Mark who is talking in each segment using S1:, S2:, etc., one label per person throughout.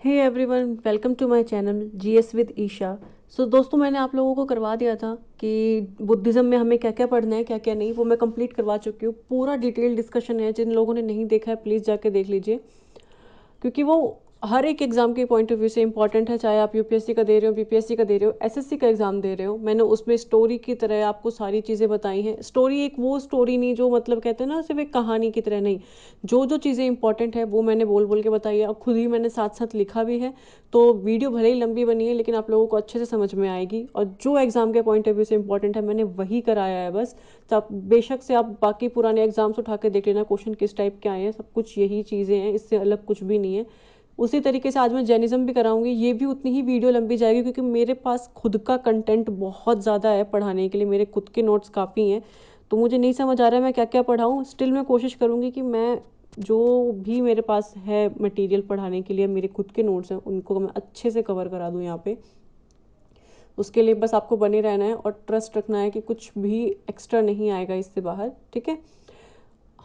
S1: Hey everyone, welcome to my channel GS with Isha. So दोस्तों, मैंने आप लोगों को करवा दिया था कि बुद्धिज़्म में हमें क्या क्या पढ़ना है, क्या क्या नहीं। वो मैं कंप्लीट करवा चुकी हूँ। पूरा डिटेल डिस्कशन है। जिन लोगों ने नहीं देखा है प्लीज़ जाके देख लीजिए, क्योंकि वो हर एक एग्ज़ाम के पॉइंट ऑफ व्यू से इंपॉर्टेंट है। चाहे आप यूपीएससी का दे रहे हो, बीपीएससी का दे रहे हो, एसएससी का एग्ज़ाम दे रहे हो। मैंने उसमें स्टोरी की तरह आपको सारी चीज़ें बताई हैं। स्टोरी एक वो स्टोरी नहीं जो मतलब कहते हैं ना, सिर्फ एक कहानी की तरह नहीं। जो जो चीज़ें इंपॉर्टेंट है वो मैंने बोल बोल के बताई है, और खुद ही मैंने साथ साथ लिखा भी है। तो वीडियो भले ही लंबी बनी है, लेकिन आप लोगों को अच्छे से समझ में आएगी। और जो एग्ज़ाम के पॉइंट ऑफ व्यू से इंपॉर्टेंट है मैंने वही कराया है बस। तो आप बेशक से आप बाकी पुराने एग्जाम्स उठा के देख लेना, क्वेश्चन किस टाइप के आए हैं, सब कुछ यही चीज़ें हैं, इससे अलग कुछ भी नहीं है। उसी तरीके से आज मैं जैनिज़्म भी कराऊंगी। ये भी उतनी ही वीडियो लंबी जाएगी, क्योंकि मेरे पास खुद का कंटेंट बहुत ज़्यादा है पढ़ाने के लिए। मेरे खुद के नोट्स काफ़ी हैं, तो मुझे नहीं समझ आ रहा है मैं क्या क्या पढ़ाऊँ। स्टिल मैं कोशिश करूँगी कि मैं जो भी मेरे पास है मटेरियल पढ़ाने के लिए, मेरे खुद के नोट्स हैं, उनको मैं अच्छे से कवर करा दूँ यहाँ पे। उसके लिए बस आपको बने रहना है और ट्रस्ट रखना है कि कुछ भी एक्स्ट्रा नहीं आएगा इससे बाहर। ठीक है,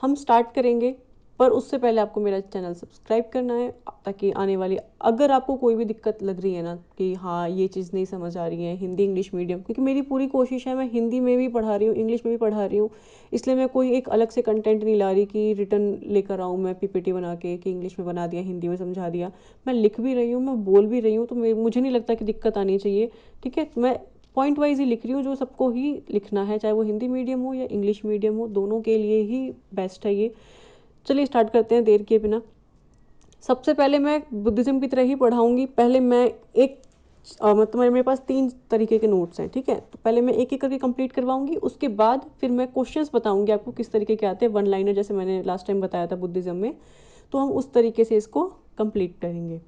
S1: हम स्टार्ट करेंगे, पर उससे पहले आपको मेरा चैनल सब्सक्राइब करना है, ताकि आने वाली अगर आपको कोई भी दिक्कत लग रही है ना कि हाँ ये चीज़ नहीं समझ आ रही है, हिंदी इंग्लिश मीडियम, क्योंकि मेरी पूरी कोशिश है, मैं हिंदी में भी पढ़ा रही हूँ, इंग्लिश में भी पढ़ा रही हूँ। इसलिए मैं कोई एक अलग से कंटेंट नहीं ला रही कि रिटर्न लेकर आऊँ मैं पीपीटी बना के कि इंग्लिश में बना दिया, हिंदी में समझा दिया। मैं लिख भी रही हूँ, मैं बोल भी रही हूँ, तो मुझे नहीं लगता कि दिक्कत आनी चाहिए। ठीक है, मैं पॉइंट वाइज ही लिख रही हूँ, जो सबको ही लिखना है, चाहे वो हिंदी मीडियम हो या इंग्लिश मीडियम हो, दोनों के लिए ही बेस्ट है ये। चलिए स्टार्ट करते हैं देर किए बिना। सबसे पहले मैं बुद्धिज़्म की तरह ही पढ़ाऊंगी। पहले मैं एक मतलब मेरे पास 3 तरीके के नोट्स हैं। ठीक है, तो पहले मैं एक एक करके कंप्लीट करवाऊंगी, उसके बाद फिर मैं क्वेश्चंस बताऊंगी आपको किस तरीके के आते हैं, वन लाइनर जैसे मैंने लास्ट टाइम बताया था बुद्धिज़्म में। तो हम उस तरीके से इसको कंप्लीट करेंगे।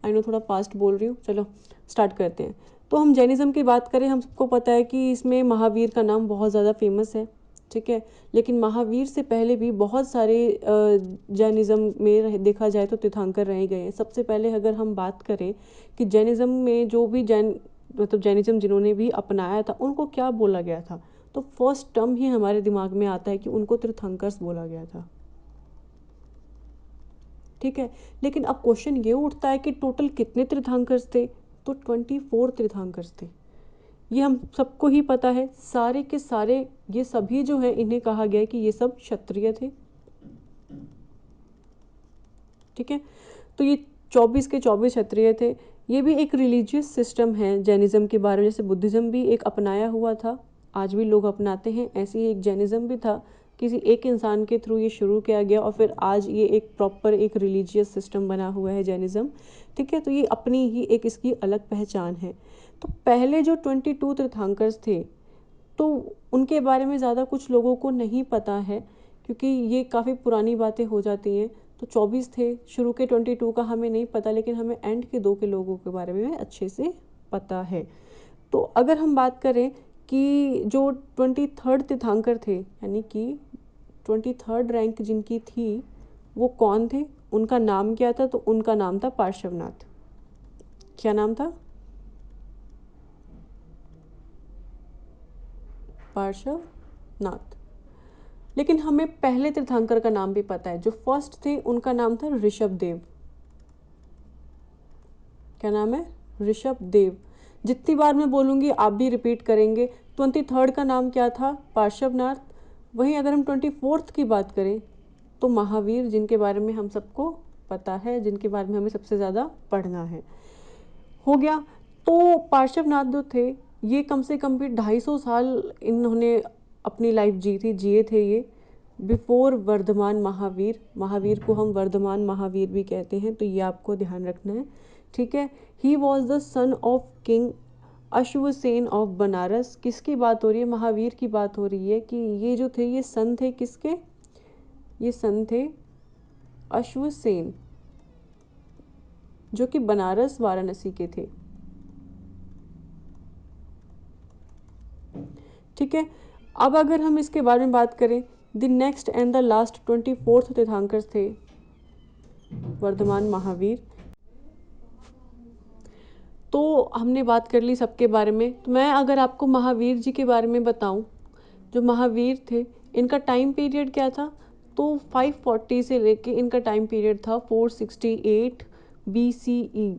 S1: आई नो थोड़ा फास्ट बोल रही हूँ, चलो स्टार्ट करते हैं। तो हम जैनिज़्म की बात करें, हम सबको पता है कि इसमें महावीर का नाम बहुत ज़्यादा फेमस है। ठीक है, लेकिन महावीर से पहले भी बहुत सारे जैनिज़्म में देखा जाए तो तीर्थंकर रहे गए हैं। सबसे पहले अगर हम बात करें कि जैनिज़्म में जो भी जैनिज़्म जिन्होंने भी अपनाया था उनको क्या बोला गया था, तो फर्स्ट टर्म ही हमारे दिमाग में आता है कि उनको तीर्थंकर्स बोला गया था। ठीक है, लेकिन अब क्वेश्चन ये उठता है कि टोटल कितने तीर्थंकर्स थे, तो 24 तीर्थंकर्स थे। ये हम सबको ही पता है, सारे के सारे ये सभी जो है इन्हें कहा गया है कि ये सब क्षत्रिय थे। ठीक है, तो ये 24 के 24 क्षत्रिय थे। ये भी एक रिलीजियस सिस्टम है जैनिज़्म के बारे में, जैसे बुद्धिज़्म भी एक अपनाया हुआ था, आज भी लोग अपनाते हैं, ऐसे ही एक जैनिज़्म भी था, किसी एक इंसान के थ्रू ये शुरू किया गया और फिर आज ये एक प्रॉपर एक रिलीजियस सिस्टम बना हुआ है जैनिज़्म। ठीक है, तो ये अपनी ही एक इसकी अलग पहचान है। तो पहले जो 22 तीर्थंकर्स थे, तो उनके बारे में ज़्यादा कुछ लोगों को नहीं पता है, क्योंकि ये काफ़ी पुरानी बातें हो जाती हैं। तो 24 थे, शुरू के 22 का हमें नहीं पता, लेकिन हमें एंड के 2 के लोगों के बारे में अच्छे से पता है। तो अगर हम बात करें कि जो 23rd तीर्थंकर थे, यानी कि 23rd रैंक जिनकी थी, वो कौन थे, उनका नाम क्या था, तो उनका नाम था पार्श्वनाथ। क्या नाम था? पार्श्वनाथ। लेकिन हमें पहले तीर्थंकर का नाम भी पता है, जो फर्स्ट थे उनका नाम था ऋषभ देव। क्या नाम है? ऋषभ देव। जितनी बार मैं बोलूँगी आप भी रिपीट करेंगे। 23rd का नाम क्या था? पार्श्वनाथ। वहीं अगर हम 24th की बात करें तो महावीर, जिनके बारे में हम सबको पता है, जिनके बारे में हमें सबसे ज़्यादा पढ़ना है। हो गया। तो पार्श्वनाथ जो थे, ये कम से कम भी 250 साल इन्होंने अपनी लाइफ जिए थे ये, बिफोर वर्धमान महावीर। महावीर को हम वर्धमान महावीर भी कहते हैं, तो ये आपको ध्यान रखना है। ठीक है, he was the son of king Ashvasena of Banaras. किसकी बात हो रही है? महावीर की बात हो रही है कि ये जो थे ये सन थे किसके? ये सन थे अश्वसेन, जो कि बनारस वाराणसी के थे। ठीक है, अब अगर हम इसके बारे में बात करें, the next and the last 24th तीर्थंकर थे वर्धमान महावीर। तो हमने बात कर ली सबके बारे में। तो मैं अगर आपको महावीर जी के बारे में बताऊं, जो महावीर थे, इनका टाइम पीरियड क्या था, तो 540 से लेके इनका टाइम पीरियड था 468 BCE।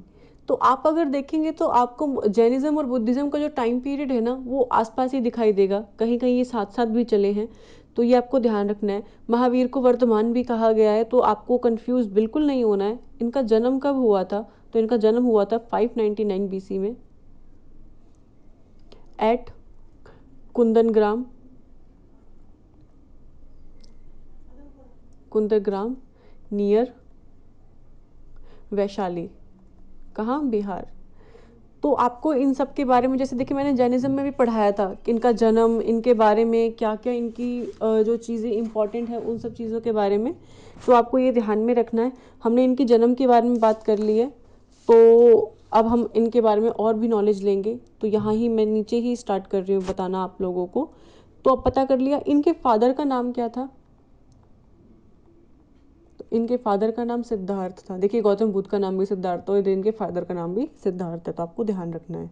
S1: तो आप अगर देखेंगे तो आपको जैनिज्म और बुद्धिज्म का जो टाइम पीरियड है ना वो आसपास ही दिखाई देगा, कहीं कहीं ये साथ साथ भी चले हैं, तो ये आपको ध्यान रखना है। महावीर को वर्तमान भी कहा गया है, तो आपको कंफ्यूज बिल्कुल नहीं होना है। इनका जन्म कब हुआ था? तो इनका जन्म हुआ था 599 BC में एट कुंदनग्राम, कुंदग्राम नियर वैशाली। कहाँ? बिहार। तो आपको इन सब के बारे में, जैसे देखिए मैंने जैनिज्म में भी पढ़ाया था कि इनका जन्म, इनके बारे में क्या क्या इनकी जो चीज़ें इंपॉर्टेंट है उन सब चीज़ों के बारे में, तो आपको ये ध्यान में रखना है। हमने इनकी जन्म के बारे में बात कर ली है, तो अब हम इनके बारे में और भी नॉलेज लेंगे। तो यहाँ ही मैं नीचे ही स्टार्ट कर रही हूँ बताना आप लोगों को। तो अब पता कर लिया इनके फादर का नाम क्या था। तो इनके फादर का नाम सिद्धार्थ था। देखिए गौतम बुद्ध का नाम भी सिद्धार्थ था, और इनके फादर का नाम भी सिद्धार्थ है, तो आपको ध्यान रखना है।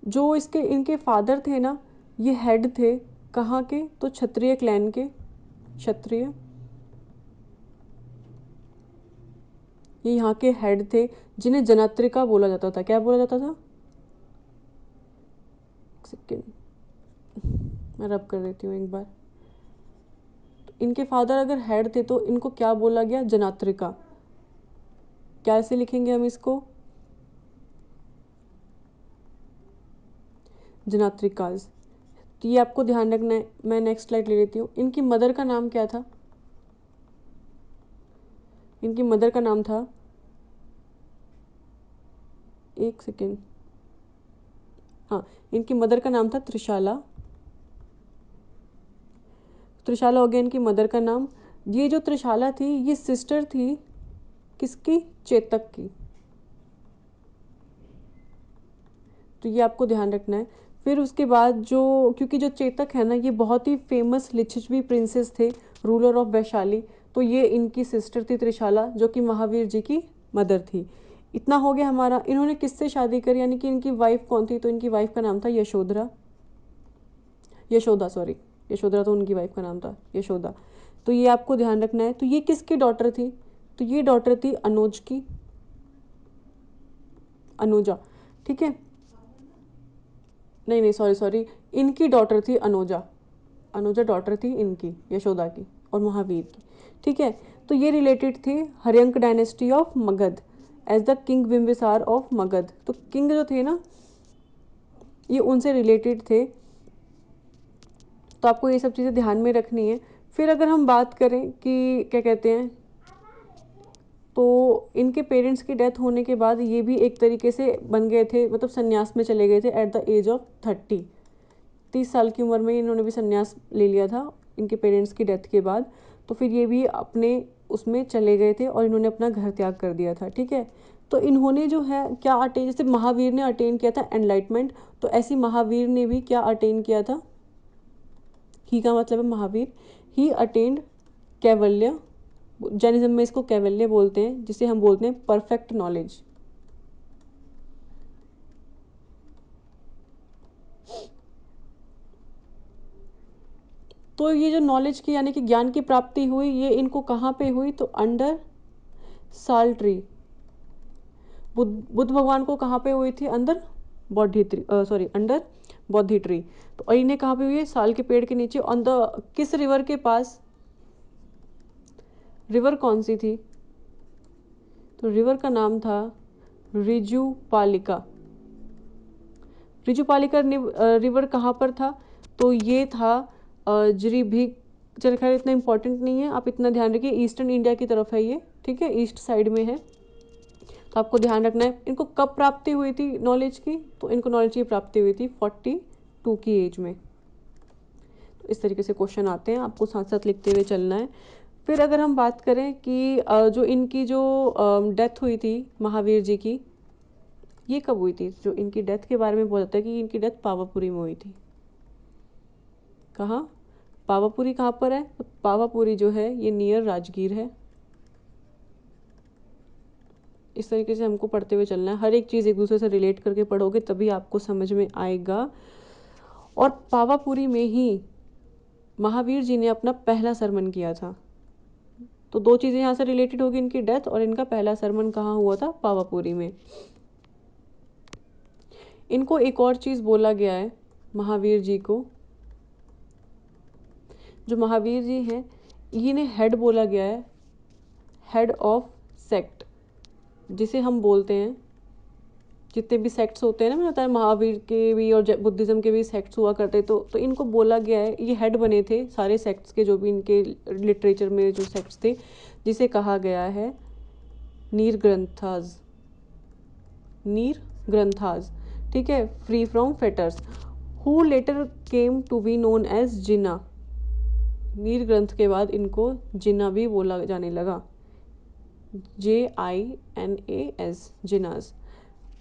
S1: जो इसके इनके फादर थे ना, ये हेड थे कहाँ के? तो क्षत्रिय क्लैन के, क्षत्रिय, ये यहाँ के हेड थे जिन्हें जनात्रिका बोला जाता था। क्या बोला जाता था? सेकेंड, मैं रब कर देती हूँ एक बार। तो इनके फादर अगर हेड थे तो इनको क्या बोला गया? जनात्रिका। कैसे लिखेंगे हम इसको? जनात्रिकाज। तो ये आपको ध्यान रखना है। मैं नेक्स्ट स्लाइड ले लेती हूँ। इनकी मदर का नाम क्या था? इनकी मदर का नाम था, एक सेकेंड, हाँ, इनकी मदर का नाम था त्रिशाला। त्रिशाला हो गया इनकी मदर का नाम। ये जो त्रिशाला थी ये सिस्टर थी किसकी? चेतक की। तो ये आपको ध्यान रखना है। फिर उसके बाद जो, क्योंकि जो चेतक है ना ये बहुत ही फेमस लिच्छवी प्रिंसेस थे, रूलर ऑफ वैशाली, तो ये इनकी सिस्टर थी त्रिशाला, जो कि महावीर जी की मदर थी। इतना हो गया हमारा। इन्होंने किससे शादी करी, यानी कि इनकी वाइफ कौन थी? तो इनकी वाइफ का नाम था यशोधरा, यशोदा, सॉरी, यशोधरा तो उनकी वाइफ का नाम था, यशोदा। तो ये आपको ध्यान रखना है। तो ये किसकी डॉटर थी? तो ये डॉटर थी अनुज की, अनुजा, ठीक है। नहीं नहीं, सॉरी सॉरी, इनकी डॉटर थी अनुजा, अनुजा डॉटर थी इनकी, यशोदा की और महावीर की, ठीक है। तो ये रिलेटेड थे Haryanka dynasty of Magadha as the king Bimbisara of Magadha. तो किंग जो थे ना ये उनसे रिलेटेड थे, तो आपको ये सब चीज़ें ध्यान में रखनी है। फिर अगर हम बात करें कि क्या कहते हैं, तो इनके पेरेंट्स की डेथ होने के बाद ये भी एक तरीके से बन गए थे, मतलब संन्यास में चले गए थे एट द एज ऑफ 30। 30 साल की उम्र में इन्होंने भी संन्यास ले लिया था इनके पेरेंट्स की डेथ के बाद। तो फिर ये भी अपने उसमें चले गए थे और इन्होंने अपना घर त्याग कर दिया था, ठीक है। तो इन्होंने जो है क्या अटेन, जैसे महावीर ने अटेन किया था एनलाइटमेंट, तो ऐसी महावीर ने भी क्या अटेन किया था? ही का मतलब है महावीर। ही अटेन्ड कैवल्य, जैनिज्म में इसको कैवल्य बोलते हैं, जिसे हम बोलते हैं परफेक्ट नॉलेज। तो ये जो नॉलेज की यानी कि ज्ञान की प्राप्ति हुई, ये इनको कहाँ पे हुई? तो अंडर साल ट्री। बुद्ध भगवान को कहाँ पे हुई थी? अंदर बोधि ट्री, सॉरी, अंडर बोधि ट्री। तो और इन्हें कहाँ पे हुई है? साल के पेड़ के नीचे, ऑन द किस रिवर के पास? रिवर कौन सी थी? तो रिवर का नाम था रिजुपालिका। रिजुपालिका रिवर कहाँ पर था? तो ये था जरीभीग। चल खैर इतना इंपॉर्टेंट नहीं है, आप इतना ध्यान रखिए, ईस्टर्न इंडिया की तरफ है ये, ठीक है, ईस्ट साइड में है। तो आपको ध्यान रखना है। इनको कब प्राप्ति हुई थी नॉलेज की? तो इनको नॉलेज की प्राप्ति हुई थी 42 की एज में। तो इस तरीके से क्वेश्चन आते हैं, आपको साथ साथ लिखते हुए चलना है। फिर अगर हम बात करें कि जो इनकी जो डेथ हुई थी महावीर जी की, ये कब हुई थी? जो इनकी डेथ के बारे में बोला जाता है कि इनकी डेथ पावापुरी में हुई थी। कहाँ? पावापुरी कहाँ पर है? तो पावापुरी जो है ये नियर राजगीर है। इस तरीके से हमको पढ़ते हुए चलना है, हर एक चीज़ एक दूसरे से रिलेट करके पढ़ोगे तभी आपको समझ में आएगा। और पावापुरी में ही महावीर जी ने अपना पहला सरमन किया था। तो दो चीज़ें यहाँ से रिलेटेड होगी, इनकी डेथ और इनका पहला सरमन कहाँ हुआ था, पावापुरी में। इनको एक और चीज़ बोला गया है महावीर जी को, जो महावीर जी हैं इन्हें हेड बोला गया है, हेड ऑफ सेक्ट, जिसे हम बोलते हैं, जितने भी सेक्ट्स होते हैं ना, मैंने बताया महावीर के भी और बुद्धिज़्म के भी सेक्ट्स हुआ करते, तो इनको बोला गया है, ये हेड बने थे सारे सेक्ट्स के, जो भी इनके लिटरेचर में जो सेक्ट्स थे, जिसे कहा गया है नीर ग्रंथाज, नीर ग्रंथाज, ठीक है, free from fetters, who later came to be known as Jina. Nirgrantha के बाद इनको जिन्ना भी बोला जाने लगा, JINAS, जिनास।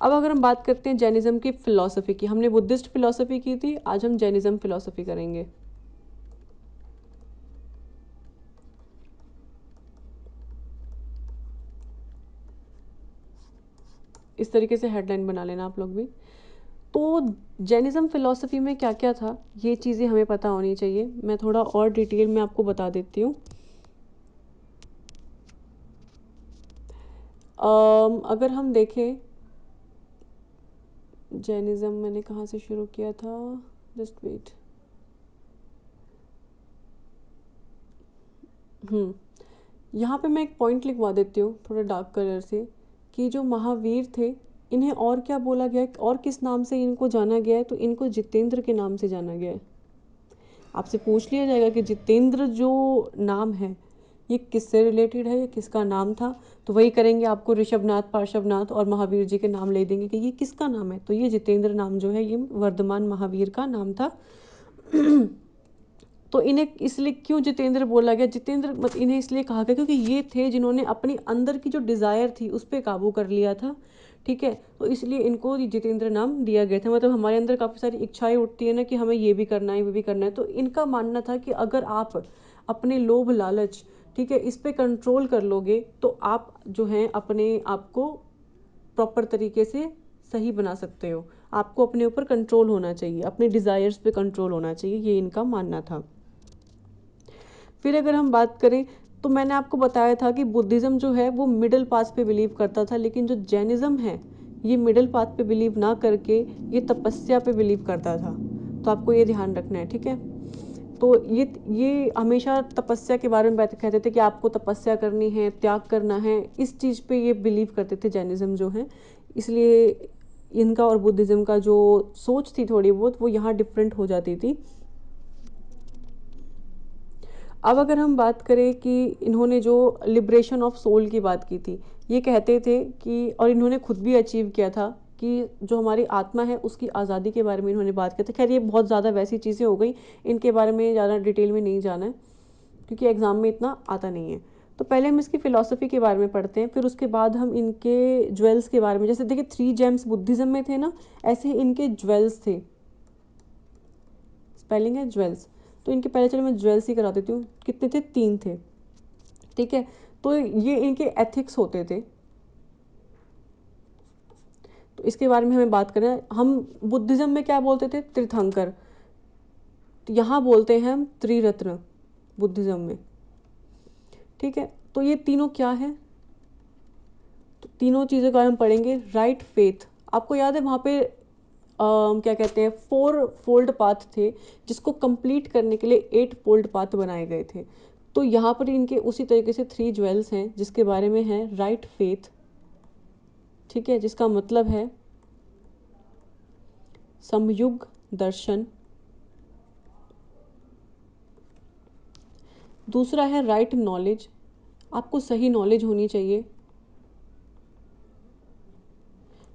S1: अब अगर हम बात करते हैं जैनिज्म की फिलॉसफी की, हमने बुद्धिस्ट फिलॉसफी की थी, आज हम जैनिज्म फिलॉसफी करेंगे। इस तरीके से हेडलाइन बना लेना आप लोग भी। तो जैनिज्म फिलॉसफी में क्या क्या था, ये चीज़ें हमें पता होनी चाहिए। मैं थोड़ा और डिटेल में आपको बता देती हूँ। अगर हम देखें जैनिज्म मैंने कहाँ से शुरू किया था, जस्ट वेट। यहाँ पे मैं एक पॉइंट लिखवा देती हूँ थोड़ा डार्क कलर से, कि जो महावीर थे इन्हें और क्या बोला गया है और किस नाम से इनको जाना गया है, तो इनको जितेंद्र के नाम से जाना गया है। आपसे पूछ लिया जाएगा कि जितेंद्र जो नाम है ये किससे रिलेटेड है, या किसका नाम था, तो वही करेंगे, आपको ऋषभनाथ, पार्श्वनाथ और महावीर जी के नाम ले देंगे कि ये किसका नाम है, तो ये जितेंद्र नाम जो है ये वर्धमान महावीर का नाम था। तो इन्हें इसलिए क्यों जितेंद्र बोला गया, जितेंद्र इन्हें इसलिए कहा गया क्योंकि ये थे जिन्होंने अपनी अंदर की जो डिज़ायर थी उस पर काबू कर लिया था, ठीक है, तो इसलिए इनको जितेंद्र नाम दिया गया था। मतलब हमारे अंदर काफ़ी सारी इच्छाएं उठती है ना कि हमें ये भी करना है, वो भी करना है, तो इनका मानना था कि अगर आप अपने लोभ लालच, ठीक है, इस पर कंट्रोल कर लोगे तो आप जो हैं अपने आप को प्रॉपर तरीके से सही बना सकते हो। आपको अपने ऊपर कंट्रोल होना चाहिए, अपने डिज़ायर्स पे कंट्रोल होना चाहिए, ये इनका मानना था। फिर अगर हम बात करें तो मैंने आपको बताया था कि बुद्धिज़्म जो है वो मिडिल पाथ पे बिलीव करता था, लेकिन जो जैनिज़्म है ये मिडिल पाथ पे बिलीव ना करके ये तपस्या पे बिलीव करता था। तो आपको ये ध्यान रखना है, ठीक है। तो ये हमेशा तपस्या के बारे में बात कहते थे कि आपको तपस्या करनी है, त्याग करना है, इस चीज़ पे ये बिलीव करते थे जैनिज़्म जो है। इसलिए इनका और बुद्धिज़्म का जो सोच थी थोड़ी बहुत वो यहाँ डिफरेंट हो जाती थी। अब अगर हम बात करें कि इन्होंने जो लिबरेशन ऑफ सोल की बात की थी, ये कहते थे कि, और इन्होंने खुद भी अचीव किया था कि जो हमारी आत्मा है उसकी आज़ादी के बारे में इन्होंने बात की थी। खैर ये बहुत ज़्यादा वैसी चीज़ें हो गई, इनके बारे में ज़्यादा डिटेल में नहीं जाना है क्योंकि एग्ज़ाम में इतना आता नहीं है। तो पहले हम इसकी फ़िलॉसफी के बारे में पढ़ते हैं, फिर उसके बाद हम इनके ज्वेल्स के बारे में, जैसे देखिए 3 जेम्स बुद्धिज़्म में थे ना, ऐसे ही इनके ज्वेल्स थे, स्पेलिंग है ज्वेल्स, तो इनके पहले चलो मैं ज्वेल्स ही करा देती हूँ। कितने थे, 3 थे, ठीक है। तो ये इनके एथिक्स होते थे, तो इसके बारे में हमें बात करें। हम बुद्धिज़्म में क्या बोलते थे, तीर्थंकर, तो यहाँ बोलते हैं हम त्रिरत्न बुद्धिज़्म में, ठीक है। तो ये तीनों क्या है, तो तीनों चीज़ों का हम पढ़ेंगे। राइट फेथ, आपको याद है वहाँ पे क्या कहते हैं 4 फोल्ड पाथ थे, जिसको कंप्लीट करने के लिए 8 फोल्ड पाथ बनाए गए थे। तो यहाँ पर इनके उसी तरीके से 3 ज्वेल्स हैं जिसके बारे में है राइट फेथ, ठीक है, जिसका मतलब है समयुग दर्शन। दूसरा है राइट नॉलेज, आपको सही नॉलेज होनी चाहिए,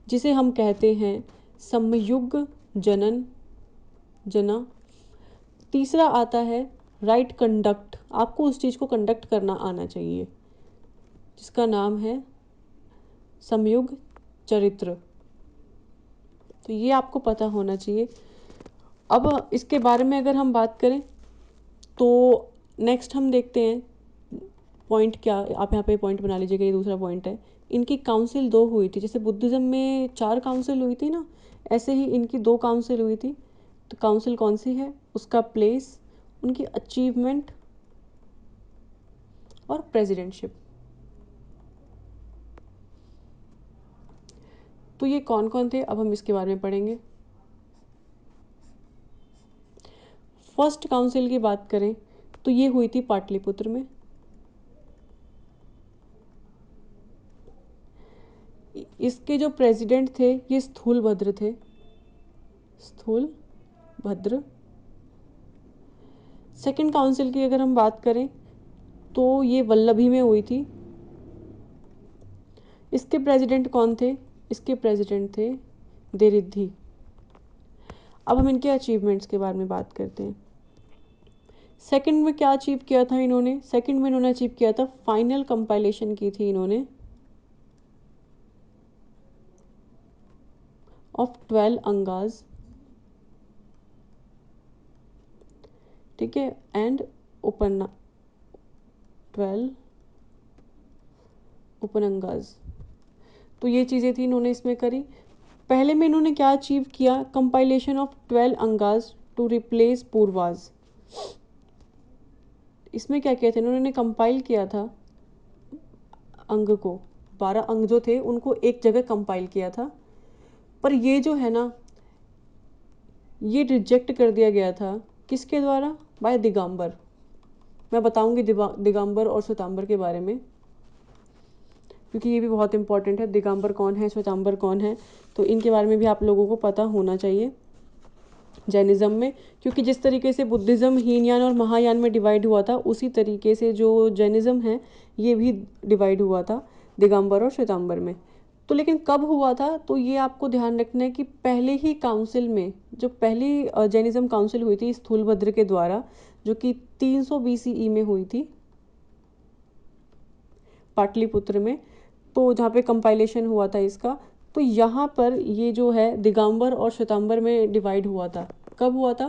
S1: जिसे हम कहते हैं समयुग जनन जना। तीसरा आता है राइट कंडक्ट, आपको उस चीज़ को कंडक्ट करना आना चाहिए, जिसका नाम है समयुग चरित्र, तो ये आपको पता होना चाहिए। अब इसके बारे में अगर हम बात करें तो नेक्स्ट हम देखते हैं पॉइंट क्या, आप यहाँ पे पॉइंट बना लीजिएगा, ये दूसरा पॉइंट है। इनकी काउंसिल 2 हुई थी, जैसे बुद्धिज़्म में 4 काउंसिल हुई थी ना, ऐसे ही इनकी 2 काउंसिल हुई थी। तो काउंसिल कौन सी है, उसका प्लेस, उनकी अचीवमेंट और प्रेसिडेंटशिप। तो ये कौन कौन थे, अब हम इसके बारे में पढ़ेंगे। फर्स्ट काउंसिल की बात करें तो ये हुई थी पाटलिपुत्र में। इसके जो प्रेसिडेंट थे ये स्थूलभद्र थे, स्थूलभद्र। सेकंड काउंसिल की अगर हम बात करें तो ये वल्लभी में हुई थी। इसके प्रेसिडेंट कौन थे, इसके प्रेसिडेंट थे देरिद्धि। अब हम इनके अचीवमेंट्स के बारे में बात करते हैं। सेकंड में क्या अचीव किया था इन्होंने, सेकंड में इन्होंने अचीव किया था फाइनल कंपाइलेशन की थी इन्होंने ऑफ 12 अंगाज, ठीक है, एंड उपन्ना 12 उपनंगाज। तो ये चीज़ें थी इन्होंने इसमें करी। पहले में इन्होंने क्या अचीव किया, कंपाइलेशन ऑफ 12 अंगाज टू रिप्लेस पूर्वाज। इसमें क्या किया था इन्होंने, कंपाइल किया था अंग को, 12 अंग जो थे उनको एक जगह कंपाइल किया था। पर ये जो है ना, ये रिजेक्ट कर दिया गया था किसके द्वारा, बाय दिगंबर। मैं बताऊंगी दिगंबर और श्वेतांबर के बारे में, क्योंकि ये भी बहुत इंपॉर्टेंट है। दिगंबर कौन है, श्वेतांबर कौन है, तो इनके बारे में भी आप लोगों को पता होना चाहिए जैनिज़्म में। क्योंकि जिस तरीके से बुद्धिज़्म हीनयान और महायान में डिवाइड हुआ था, उसी तरीके से जो जैनिज़्म है ये भी डिवाइड हुआ था दिगंबर और श्वेतांबर में। तो लेकिन कब हुआ था, तो ये आपको ध्यान रखना है कि पहले ही काउंसिल में, जो पहली जैनिज़्म काउंसिल हुई थी स्थूलभद्र के द्वारा, जो कि 300 BCE में हुई थी पाटलिपुत्र में, तो जहाँ पे कंपाइलेशन हुआ था इसका, तो यहाँ पर ये जो है दिगंबर और श्वेतांबर में डिवाइड हुआ था। कब हुआ था,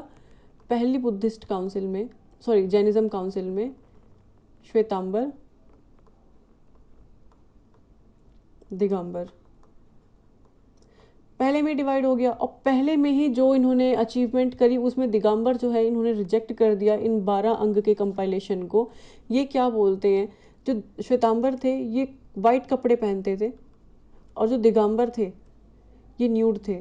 S1: पहली बुद्धिस्ट काउंसिल में, सॉरी जैनिज़्म काउंसिल में, श्वेतांबर दिगंबर पहले में डिवाइड हो गया। और पहले में ही जो इन्होंने अचीवमेंट करी उसमें दिगंबर जो है इन्होंने रिजेक्ट कर दिया इन 12 अंग के कंपाइलेशन को। ये क्या बोलते हैं, जो श्वेतांबर थे ये वाइट कपड़े पहनते थे, और जो दिगंबर थे ये न्यूड थे,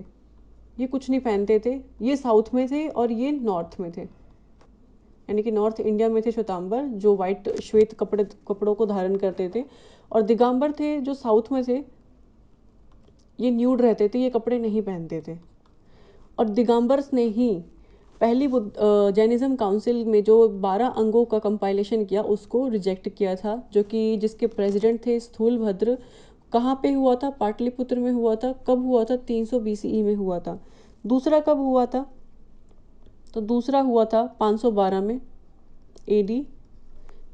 S1: ये कुछ नहीं पहनते थे। ये साउथ में थे और ये नॉर्थ में थे, यानी कि नॉर्थ इंडिया में थे श्वेतांबर, जो वाइट श्वेत कपड़ों को धारण करते थे। और दिगंबर थे जो साउथ में थे, ये न्यूड रहते थे, ये कपड़े नहीं पहनते थे। और दिगंबर्स ने ही पहली जैनिज़्म काउंसिल में जो 12 अंगों का कंपाइलेशन किया उसको रिजेक्ट किया था, जो कि जिसके प्रेसिडेंट थे स्थूलभद्र। कहाँ पे हुआ था, पाटलिपुत्र में हुआ था। कब हुआ था, 300 BCE में हुआ था। दूसरा कब हुआ था, तो दूसरा हुआ था 512 में AD।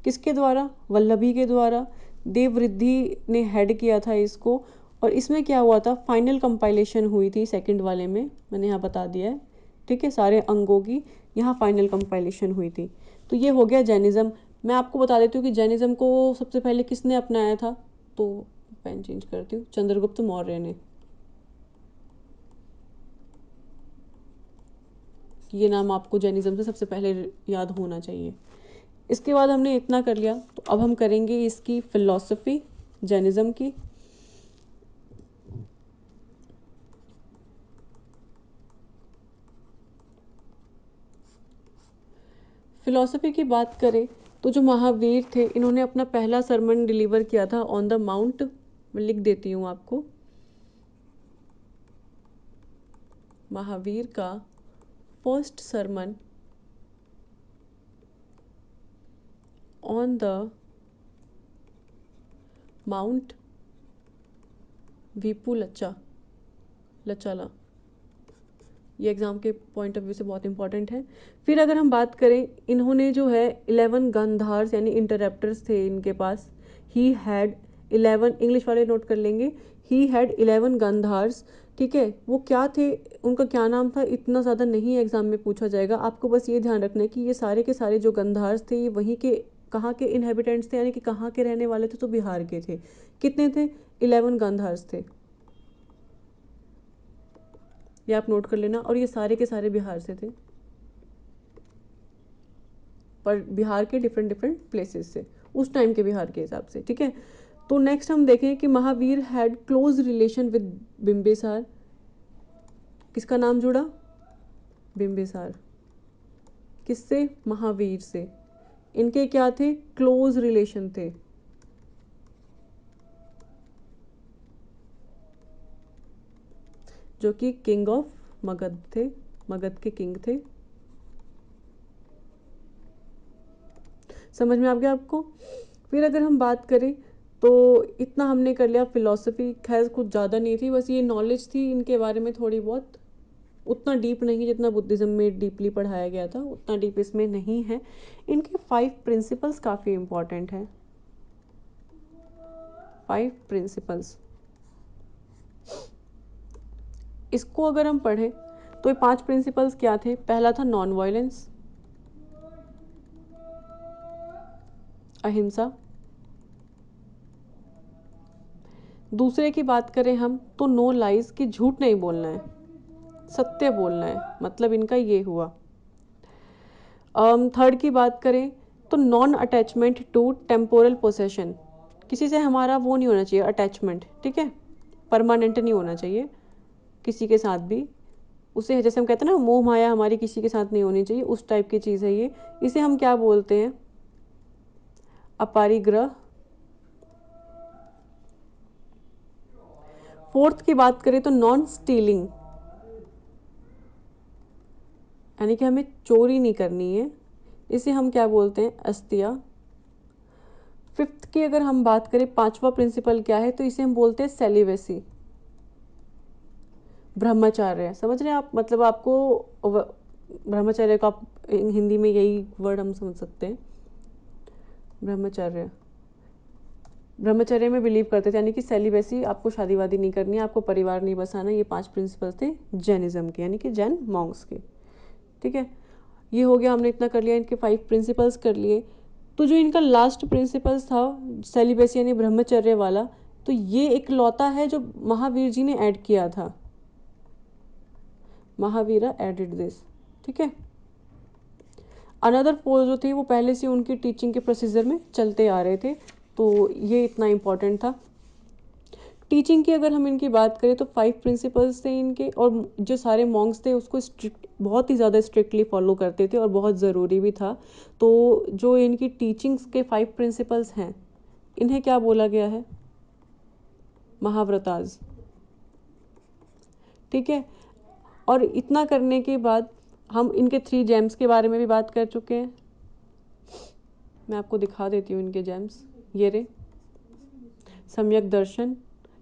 S1: किसके द्वारा, वल्लभी के द्वारा। देववृद्धि ने हेड किया था इसको। और इसमें क्या हुआ था, फाइनल कंपाइलेशन हुई थी सेकंड वाले में, मैंने यहाँ बता दिया है, ठीक है, सारे अंगों की यहाँ फाइनल कंपाइलेशन हुई थी। तो ये हो गया जैनिज़्म। मैं आपको बता देती हूँ कि जैनिज़्म को सबसे पहले किसने अपनाया था, तो पेन चेंज करती हूँ, चंद्रगुप्त मौर्य ने। ये नाम आपको जैनिज़्म से सबसे पहले याद होना चाहिए। इसके बाद हमने इतना कर लिया, तो अब हम करेंगे इसकी फिलॉसफी जैनिज़्म की। फिलॉसफी की बात करें तो जो महावीर थे इन्होंने अपना पहला सरमन डिलीवर किया था ऑन द माउंट। मैं लिख देती हूँ आपको, महावीर का first sermon on the mount Vipulachala. ये एग्ज़ाम के पॉइंट ऑफ व्यू से बहुत इंपॉर्टेंट है। फिर अगर हम बात करें, इन्होंने जो है 11 गंधार्स यानी इंटरप्टर्स थे इनके पास। ही हैड 11, इंग्लिश वाले नोट कर लेंगे, ही हैड 11 गंधार्स, ठीक है। वो क्या थे, उनका क्या नाम था, इतना ज़्यादा नहीं एग्जाम में पूछा जाएगा। आपको बस ये ध्यान रखना है कि ये सारे के सारे जो गंधार्स थे ये वहीं के, कहाँ के इनहेबिटेंट्स थे, यानी कि कहाँ के रहने वाले थे, तो बिहार के थे। कितने थे, 11 गंधार्स थे, ये आप नोट कर लेना। और ये सारे के सारे बिहार से थे। पर बिहार के डिफरेंट डिफरेंट प्लेसेस से, उस टाइम के बिहार के हिसाब से, ठीक है। तो नेक्स्ट हम देखें कि Mahavir had close relation with Bimbisara. किसका नाम जुड़ा? बिम्बिसार। किससे? महावीर से। इनके क्या थे? क्लोज रिलेशन थे। जो कि किंग ऑफ मगध थे, मगध के किंग थे। समझ में आ गया आपको? फिर अगर हम बात करें तो इतना हमने कर लिया फिलॉसफी, खैर कुछ ज़्यादा नहीं थी, बस ये नॉलेज थी इनके बारे में थोड़ी बहुत, उतना डीप नहीं जितना बुद्धिज़्म में डीपली पढ़ाया गया था, उतना डीप इसमें नहीं है। इनके 5 प्रिंसिपल्स काफ़ी इम्पॉर्टेंट हैं। 5 प्रिंसिपल्स, इसको अगर हम पढ़ें तो ये 5 प्रिंसिपल्स क्या थे? पहला था नॉन वायलेंस, अहिंसा। दूसरे की बात करें हम तो नो लाइज, कि झूठ नहीं बोलना है, सत्य बोलना है, मतलब इनका ये हुआ। थर्ड की बात करें तो non attachment to temporal possession, किसी से हमारा वो नहीं होना चाहिए अटैचमेंट, ठीक है, परमानेंट नहीं होना चाहिए किसी के साथ भी, उसे जैसे हम कहते हैं ना मोह माया हमारी किसी के साथ नहीं होनी चाहिए, उस टाइप की चीज़ है ये। इसे हम क्या बोलते हैं? अपारिग्रह। फोर्थ की बात करें तो नॉन स्टीलिंग, यानी कि हमें चोरी नहीं करनी है, इसे हम क्या बोलते हैं? अस्तिया। फिफ्थ की अगर हम बात करें, पांचवा प्रिंसिपल क्या है, तो इसे हम बोलते हैं सेलिवेसी, ब्रह्मचर्य। समझ रहे हैं आप? मतलब आपको ब्रह्मचर्य को आप हिंदी में यही वर्ड हम समझ सकते हैं, ब्रह्मचर्य। ब्रह्मचर्य में बिलीव करते थे, यानी कि सेलिबेसी, आपको शादी वादी नहीं करनी है, आपको परिवार नहीं बसाना। ये 5 प्रिंसिपल्स थे जैनिज्म के, यानी कि जैन मॉन्क्स के, ठीक है। ये हो गया, हमने इतना कर लिया, इनके 5 प्रिंसिपल्स कर लिए। तो जो इनका लास्ट प्रिंसिपल्स था सेलिबेसी यानी ब्रह्मचर्य वाला, तो ये एक लौता है जो महावीर जी ने ऐड किया था, महावीरा एडिड दिस, ठीक है। अनदर 4 जो थे वो पहले से उनकी टीचिंग के प्रोसीजर में चलते आ रहे थे, तो ये इतना इम्पॉर्टेंट था। टीचिंग की अगर हम इनकी बात करें तो 5 प्रिंसिपल्स थे इनके, और जो सारे मॉन्क्स थे उसको स्ट्रिक्ट, बहुत ही ज़्यादा स्ट्रिक्टली फॉलो करते थे और बहुत ज़रूरी भी था। तो जो इनकी टीचिंग्स के 5 प्रिंसिपल्स हैं, इन्हें क्या बोला गया है? महाव्रताज, ठीक है। और इतना करने के बाद हम इनके 3 जेम्स के बारे में भी बात कर चुके हैं। मैं आपको दिखा देती हूँ इनके जेम्स, ये रे, सम्यक दर्शन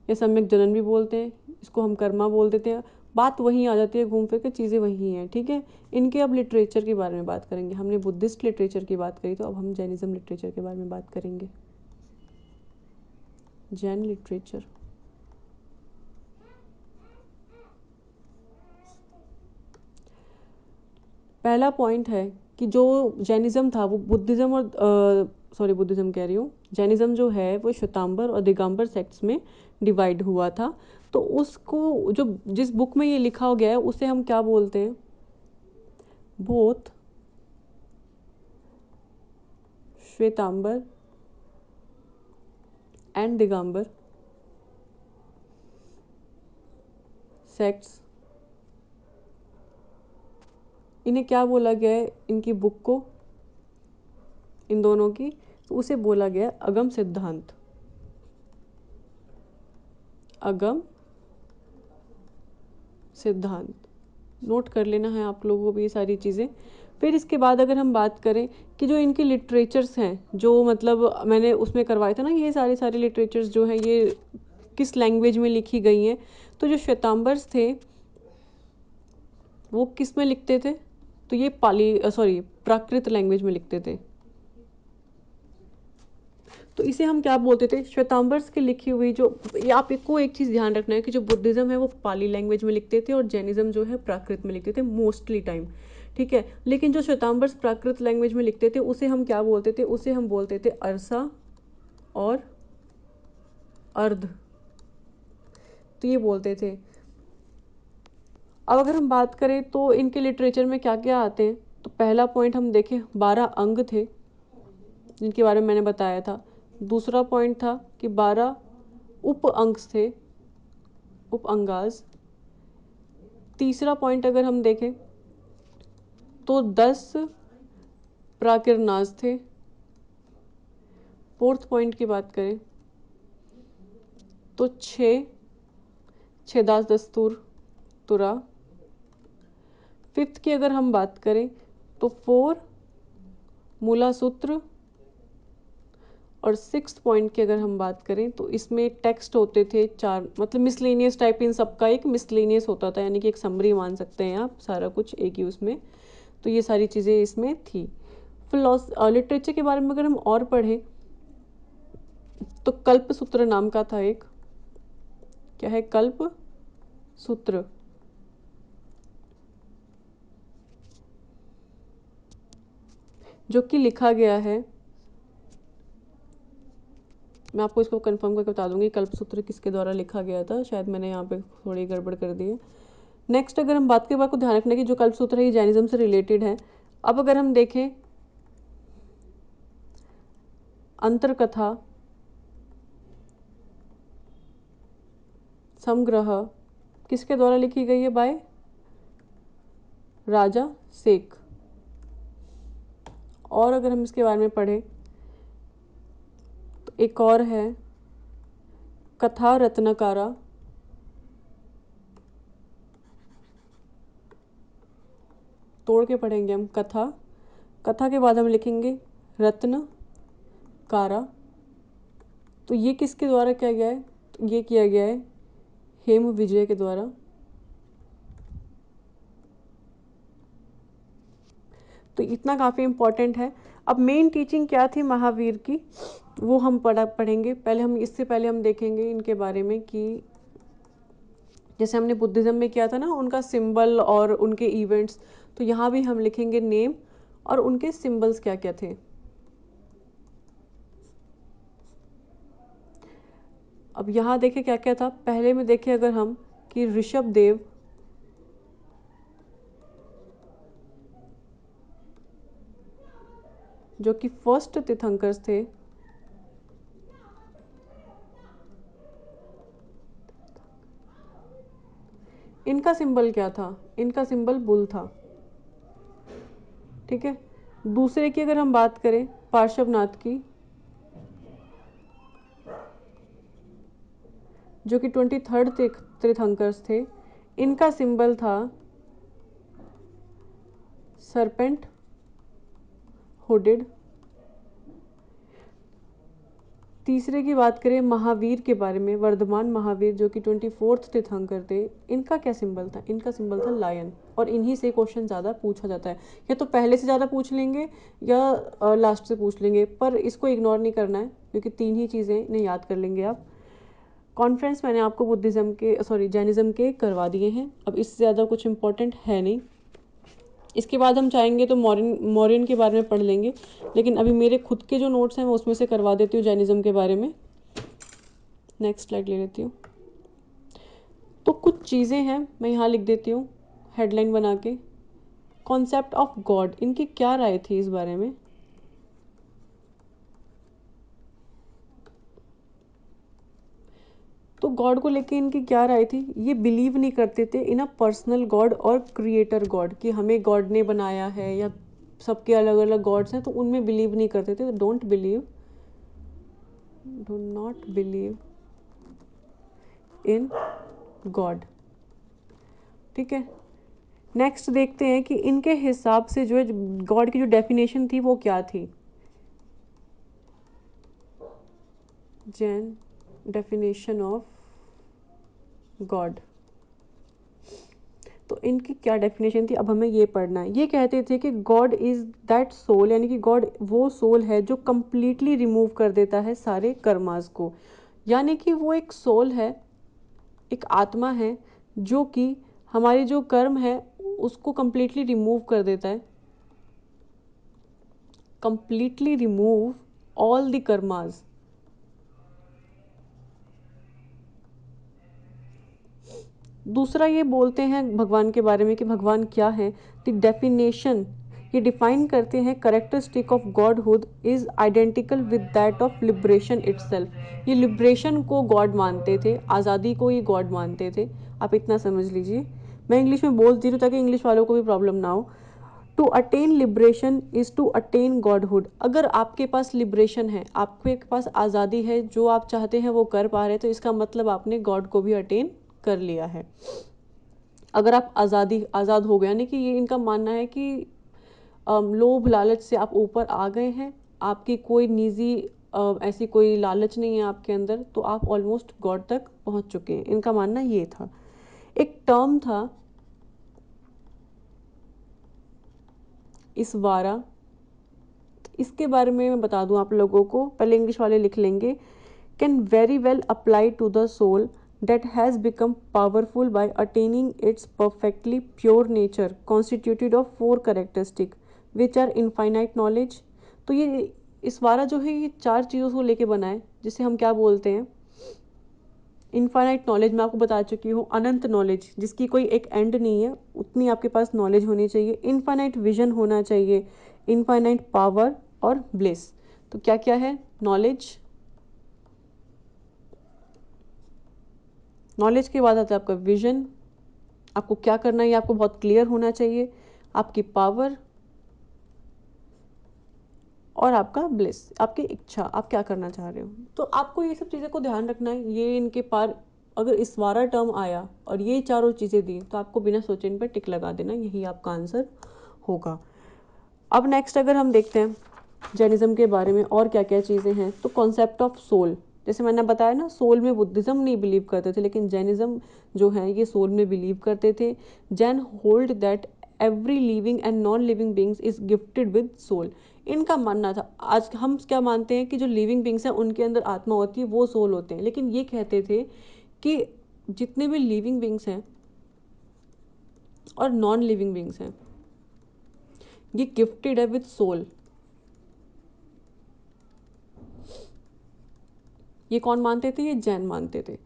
S1: या सम्यक जनन भी बोलते हैं, इसको हम कर्मा बोल देते हैं, बात वहीं आ जाती है, घूम फिर के चीज़ें वही हैं, ठीक है। इनके अब लिटरेचर के बारे में बात करेंगे, हमने बुद्धिस्ट लिटरेचर की बात करी, तो अब हम जैनिज्म लिटरेचर के बारे में बात करेंगे। जैन लिटरेचर, पहला पॉइंट है कि जो जैनिज्म था वो बुद्धिज़्म और बुद्धिज़्म कह रही हूँ, जैनिज्म जो है वो श्वेतांबर और दिगंबर सेक्ट्स में डिवाइड हुआ था। तो उसको जो जिस बुक में ये लिखा गया है उसे हम क्या बोलते हैं? Both Shwetambar and Digambar sects, इन्हें क्या बोला गया है इनकी बुक को, इन दोनों की? तो उसे बोला गया अगम सिद्धांत, अगम सिद्धांत। नोट कर लेना है आप लोगों को भी ये सारी चीज़ें। फिर इसके बाद अगर हम बात करें कि जो इनके लिटरेचर्स हैं, जो मतलब मैंने उसमें करवाए थे ना, ये सारे लिटरेचर्स जो हैं ये किस लैंग्वेज में लिखी गई हैं, तो जो श्वेतांबर्स थे वो किस में लिखते थे? तो ये प्राकृत लैंग्वेज में लिखते थे। तो इसे हम क्या बोलते थे? श्वेतांबर्स की लिखी हुई जो, ये आपको एक चीज़ ध्यान रखना है कि जो बुद्धिज़्म है वो पाली लैंग्वेज में लिखते थे और जैनिज्म जो है प्राकृत में लिखते थे मोस्टली टाइम, ठीक है। लेकिन जो श्वेतांबर्स प्राकृत लैंग्वेज में लिखते थे उसे हम क्या बोलते थे? उसे हम बोलते थे अरसा और अर्ध, तो ये बोलते थे। अब अगर हम बात करें तो इनके लिटरेचर में क्या क्या आते हैं, तो पहला पॉइंट हम देखें 12 अंग थे जिनके बारे में मैंने बताया था। दूसरा पॉइंट था कि 12 उप अंग थे, उप अंगाज। तीसरा पॉइंट अगर हम देखें तो 10 प्राकिरनाज थे। फोर्थ पॉइंट की बात करें तो 6 छेदास दस्तूर तुरा। फिफ्थ की अगर हम बात करें तो 4 मूला सूत्र। और सिक्स्थ पॉइंट की अगर हम बात करें तो इसमें टेक्स्ट होते थे 4, मतलब मिसलेनियस टाइप, इन सबका एक मिसलेनियस होता था, यानी कि एक समरी मान सकते हैं आप, सारा कुछ एक ही उसमें। तो ये सारी चीज़ें इसमें थी। लिटरेचर के बारे में अगर हम और पढ़ें तो कल्प सूत्र नाम का था एक, क्या है, कल्प सूत्र, जो कि लिखा गया है, मैं आपको इसको कंफर्म करके बता दूंगी कल्पसूत्र किसके द्वारा लिखा गया था, शायद मैंने यहाँ पे थोड़ी गड़बड़ कर दी है। नेक्स्ट अगर हम बात के बाद को ध्यान रखना कि जो कल्पसूत्र है ये जैनिज्म से रिलेटेड है। अब अगर हम देखें अंतरकथा समग्रह किसके द्वारा लिखी गई है, बाय राजा सेक। और अगर हम इसके बारे में पढ़ें तो एक और है कथा रत्नकारा, तोड़ के पढ़ेंगे हम, कथा, कथा के बाद हम लिखेंगे रत्न कारा। तो ये किसके द्वारा किया गया है, तो ये किया गया है हेम विजय के द्वारा। तो इतना काफ़ी इम्पोर्टेंट है। अब मेन टीचिंग क्या थी महावीर की, वो हम पढ़ेंगे। पहले हम इससे पहले हम देखेंगे इनके बारे में कि जैसे हमने बुद्धिज़्म में किया था ना, उनका सिंबल और उनके इवेंट्स, तो यहाँ भी हम लिखेंगे नेम और उनके सिंबल्स क्या क्या थे। अब यहाँ देखें क्या क्या था, पहले में देखें अगर हम कि ऋषभ देव, जो कि फर्स्ट तीर्थंकर्स थे, इनका सिंबल क्या था, इनका सिंबल बुल था, ठीक है। दूसरे की अगर हम बात करें पार्श्वनाथ की, जो कि 23rd तीर्थंकर्स थे, इनका सिंबल था सरपेंट हुडेड। तीसरे की बात करें महावीर के बारे में, वर्धमान महावीर, जो कि 24th तीर्थंकर थे, इनका क्या सिंबल था, इनका सिंबल था लायन। और इन्हीं से क्वेश्चन ज़्यादा पूछा जाता है, या तो पहले से ज़्यादा पूछ लेंगे या लास्ट से पूछ लेंगे, पर इसको इग्नोर नहीं करना है क्योंकि 3 ही चीज़ें इन्हें याद कर लेंगे आप। कॉन्फ्रेंस मैंने आपको बुद्धिज़्म के, सॉरी, जैनिज़्म के करवा दिए हैं, अब इससे ज़्यादा कुछ इंपॉर्टेंट है नहीं। इसके बाद हम चाहेंगे तो मौर्यन के बारे में पढ़ लेंगे, लेकिन अभी मेरे खुद के जो नोट्स हैं मैं उसमें से करवा देती हूँ जैनिज़्म के बारे में। नेक्स्ट स्लाइड ले लेती हूँ। तो कुछ चीज़ें हैं मैं यहाँ लिख देती हूँ हेडलाइन बना के। कॉन्सेप्ट ऑफ गॉड, इनकी क्या राय थी इस बारे में। तो गॉड को लेके इनकी क्या राय थी, ये बिलीव नहीं करते थे इन अ पर्सनल गॉड और क्रिएटर गॉड, कि हमें गॉड ने बनाया है या सबके अलग अलग गॉड्स हैं, तो उनमें बिलीव नहीं करते थे। Don't believe, do not believe in God, ठीक है। नेक्स्ट देखते हैं कि इनके हिसाब से जो है गॉड की जो डेफिनेशन थी वो क्या थी। जैन डेफिनेशन ऑफ गॉड, तो इनकी क्या डेफिनेशन थी, अब हमें ये पढ़ना है। ये कहते थे कि गॉड इज़ दैट सोल, यानी कि गॉड वो सोल है जो कम्प्लीटली रिमूव कर देता है सारे कर्मास को, यानी कि वो एक सोल है, एक आत्मा है जो कि हमारे जो कर्म है उसको कम्प्लीटली रिमूव कर देता है, completely remove all the karmas. दूसरा ये बोलते हैं भगवान के बारे में कि भगवान क्या है, द डेफिनेशन, ये डिफाइन करते हैं characteristic of godhood is identical with that of liberation itself. ये लिबरेशन को गॉड मानते थे, आज़ादी को ये गॉड मानते थे। आप इतना समझ लीजिए। मैं इंग्लिश में बोलती हूँ ताकि इंग्लिश वालों को भी प्रॉब्लम ना हो। To attain liberation is to attain godhood. अगर आपके पास लिबरेशन है, आपके पास आज़ादी है, जो आप चाहते हैं वो कर पा रहे हैं, तो इसका मतलब आपने गॉड को भी अटेन कर लिया है। अगर आप आज़ाद हो गए, यानी कि ये इनका मानना है कि लोभ लालच से आप ऊपर आ गए हैं, आपकी कोई निजी ऐसी कोई लालच नहीं है आपके अंदर, तो आप ऑलमोस्ट गॉड तक पहुंच चुके हैं। इनका मानना ये था। एक टर्म था ईश्वारा, इसके बारे में मैं बता दूं आप लोगों को, पहले इंग्लिश वाले लिख लेंगे। Can very well apply to the soul that has become powerful by attaining its perfectly pure nature constituted of 4 characteristics which are infinite knowledge। तो ये ईश्वारा जो है ये 4 चीज़ों को लेके बना है, जिसे हम क्या बोलते हैं, इनफाइनाइट नॉलेज। मैं आपको बता चुकी हूँ, अनंत नॉलेज जिसकी कोई एक एंड नहीं है, उतनी आपके पास नॉलेज होनी चाहिए। इनफाइनाइट विजन होना चाहिए, इनफाइनाइट पावर और ब्लिस। तो क्या क्या है? नॉलेज, नॉलेज के बाद आता है आपका विजन, आपको क्या करना है ये आपको बहुत क्लियर होना चाहिए, आपकी पावर और आपका ब्लिस, आपकी इच्छा, आप क्या करना चाह रहे हो। तो आपको ये सब चीज़ें को ध्यान रखना है। ये इनके पार अगर ईश्वारा टर्म आया और ये चारों चीज़ें दी, तो आपको बिना सोचे इन पर टिक लगा देना, यही आपका आंसर होगा। अब नेक्स्ट अगर हम देखते हैं जैनिज्म के बारे में और क्या क्या चीज़ें हैं, तो कॉन्सेप्ट ऑफ सोल, जैसे मैंने बताया ना, सोल में बुद्धिज्म नहीं बिलीव करते थे, लेकिन जैनिज्म जो है ये सोल में बिलीव करते थे। Jain hold that every living and non living beings is gifted with soul. इनका मानना था, आज हम क्या मानते हैं कि जो लिविंग बींग्स हैं उनके अंदर आत्मा होती है, वो सोल होते हैं, लेकिन ये कहते थे कि जितने भी लिविंग बींग्स हैं और नॉन लिविंग बींग्स हैं ये गिफ्टेड है विद सोल। ये कौन मानते थे? ये जैन मानते थे,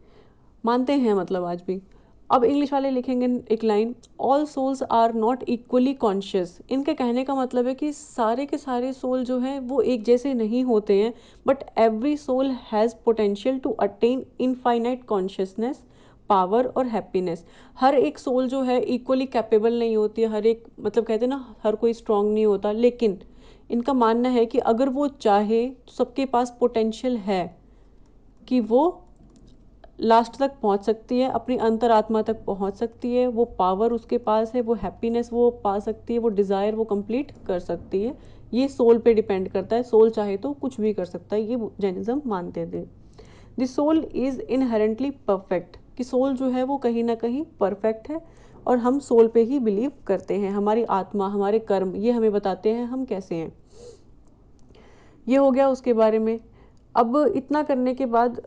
S1: मानते हैं मतलब आज भी। अब इंग्लिश वाले लिखेंगे एक line, all souls are not equally conscious. इनके कहने का मतलब है कि सारे के सारे सोल जो हैं वो एक जैसे नहीं होते हैं, but every soul has potential to attain infinite consciousness, power और हैप्पीनेस। हर एक सोल जो है इक्वली कैपेबल नहीं होती है, हर एक, मतलब कहते हैं ना, हर कोई स्ट्रांग नहीं होता, लेकिन इनका मानना है कि अगर वो चाहे तो सबके पास पोटेंशियल है कि वो लास्ट तक पहुंच सकती है, अपनी अंतरात्मा तक पहुंच सकती है, वो पावर उसके पास है, वो हैप्पीनेस वो पा सकती है, वो डिज़ायर वो कंप्लीट कर सकती है। ये सोल पे डिपेंड करता है, सोल चाहे तो कुछ भी कर सकता है, ये जैनिज्म मानते थे। The soul is inherently perfect, कि सोल जो है वो कहीं ना कहीं परफेक्ट है, और हम सोल पे ही बिलीव करते हैं। हमारी आत्मा, हमारे कर्म, ये हमें बताते हैं हम कैसे हैं। ये हो गया उसके बारे में। अब इतना करने के बाद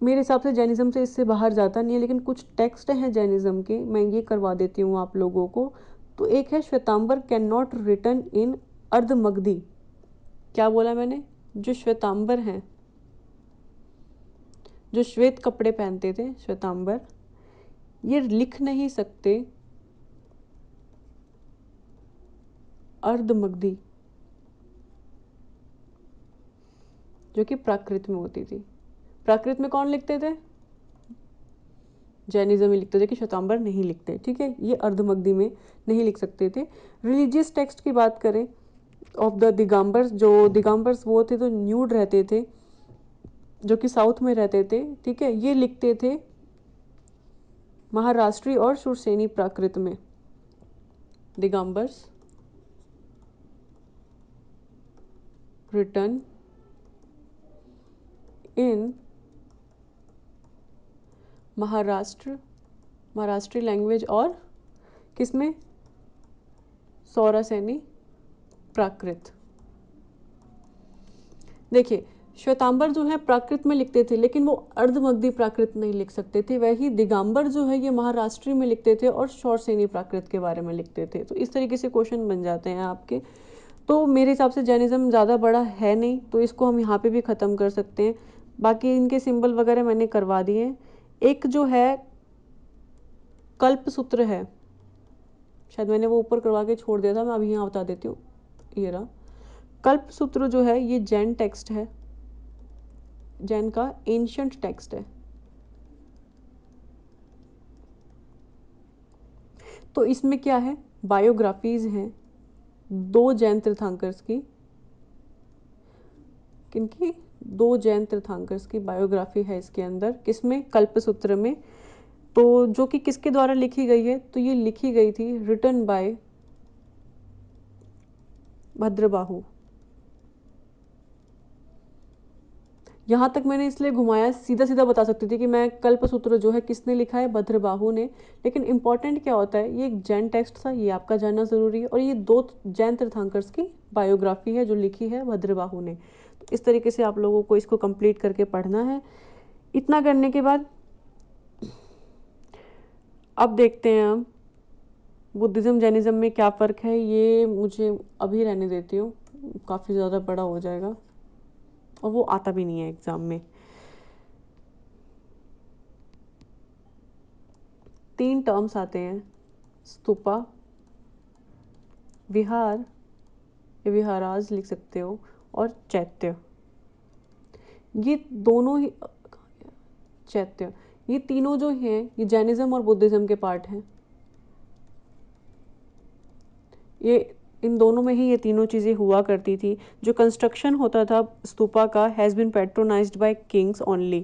S1: मेरे हिसाब से जैनिज्म से इससे बाहर जाता नहीं है, लेकिन कुछ टेक्स्ट हैं जैनिज्म के, मैं ये करवा देती हूँ आप लोगों को। तो एक है, श्वेतांबर कैन नॉट रिटर्न इन अर्धमगधी। क्या बोला मैंने? जो श्वेतांबर हैं, जो श्वेत कपड़े पहनते थे, श्वेतांबर, ये लिख नहीं सकते अर्धमगधी, जो कि प्राकृत में होती थी। प्राकृत में कौन लिखते थे? जैनिज्म ही लिखते थे, कि श्वेतांबर नहीं लिखते, ठीक है। ये अर्धमगधी में नहीं लिख सकते थे। रिलीजियस टेक्स्ट की बात करें, ऑफ द दिगंबर्स, जो दिगंबर्स वो थे तो न्यूड रहते थे, जो कि साउथ में रहते थे, ठीक है। ये लिखते थे महाराष्ट्री और शूरसेनी प्राकृत में। Digambars written in Maharashtri language, और किसमें? सौरासेनी प्राकृत। देखिए, श्वेतांबर जो है प्राकृत में लिखते थे, लेकिन वो अर्धमगधी प्राकृत नहीं लिख सकते थे। वही दिगंबर जो है ये महाराष्ट्री में लिखते थे और शौरसेनी प्राकृत के बारे में लिखते थे। तो इस तरीके से क्वेश्चन बन जाते हैं आपके। तो मेरे हिसाब से जैनिज्म ज़्यादा बड़ा है नहीं, तो इसको हम यहाँ पे भी ख़त्म कर सकते हैं। बाकी इनके सिंबल वगैरह मैंने करवा दिए हैं। एक जो है कल्प सूत्र है, शायद मैंने वो ऊपर करवा के छोड़ दिया था, मैं अभी यहाँ बता देती हूँ। ये रहा। कल्पसूत्र जो है ये जैन टेक्स्ट है, जैन का एंशियंट टेक्स्ट है। तो इसमें क्या है, बायोग्राफीज हैं 2 जैन तीर्थंकर्स की। किनकी? 2 जैन तीर्थंकर्स की बायोग्राफी है इसके अंदर। किसमें? कल्पसूत्र में। तो जो कि किसके द्वारा लिखी गई है, तो ये लिखी गई थी, रिटन बाय भद्रबाहु। यहाँ तक मैंने इसलिए घुमाया, सीधा सीधा बता सकती थी कि मैं कल्पसूत्र जो है किसने लिखा है, भद्रबाहु ने, लेकिन इंपॉर्टेंट क्या होता है, ये एक जैन टेक्स्ट था, ये आपका जानना ज़रूरी है, और ये 2 जैन तीर्थंकर्स की बायोग्राफी है जो लिखी है भद्रबाहु ने। तो इस तरीके से आप लोगों को इसको कंप्लीट करके पढ़ना है। इतना करने के बाद अब देखते हैं हम बुद्धिज़्म जैनिज़्म में क्या फ़र्क है। ये मुझे अभी रहने देती हूँ, काफ़ी ज़्यादा बड़ा हो जाएगा और वो आता भी नहीं है एग्ज़ाम में। 3 टर्म्स आते हैं, स्तूपा, विहार या विहाराज लिख सकते हो, और चैत्य। ये दोनों ही, चैत्य, ये तीनों जो हैं ये जैनिज़्म और बुद्धिज़्म के पार्ट हैं। ये इन दोनों में ही ये तीनों चीज़ें हुआ करती थी। जो कंस्ट्रक्शन होता था स्तूपा का, has been patronized by kings only,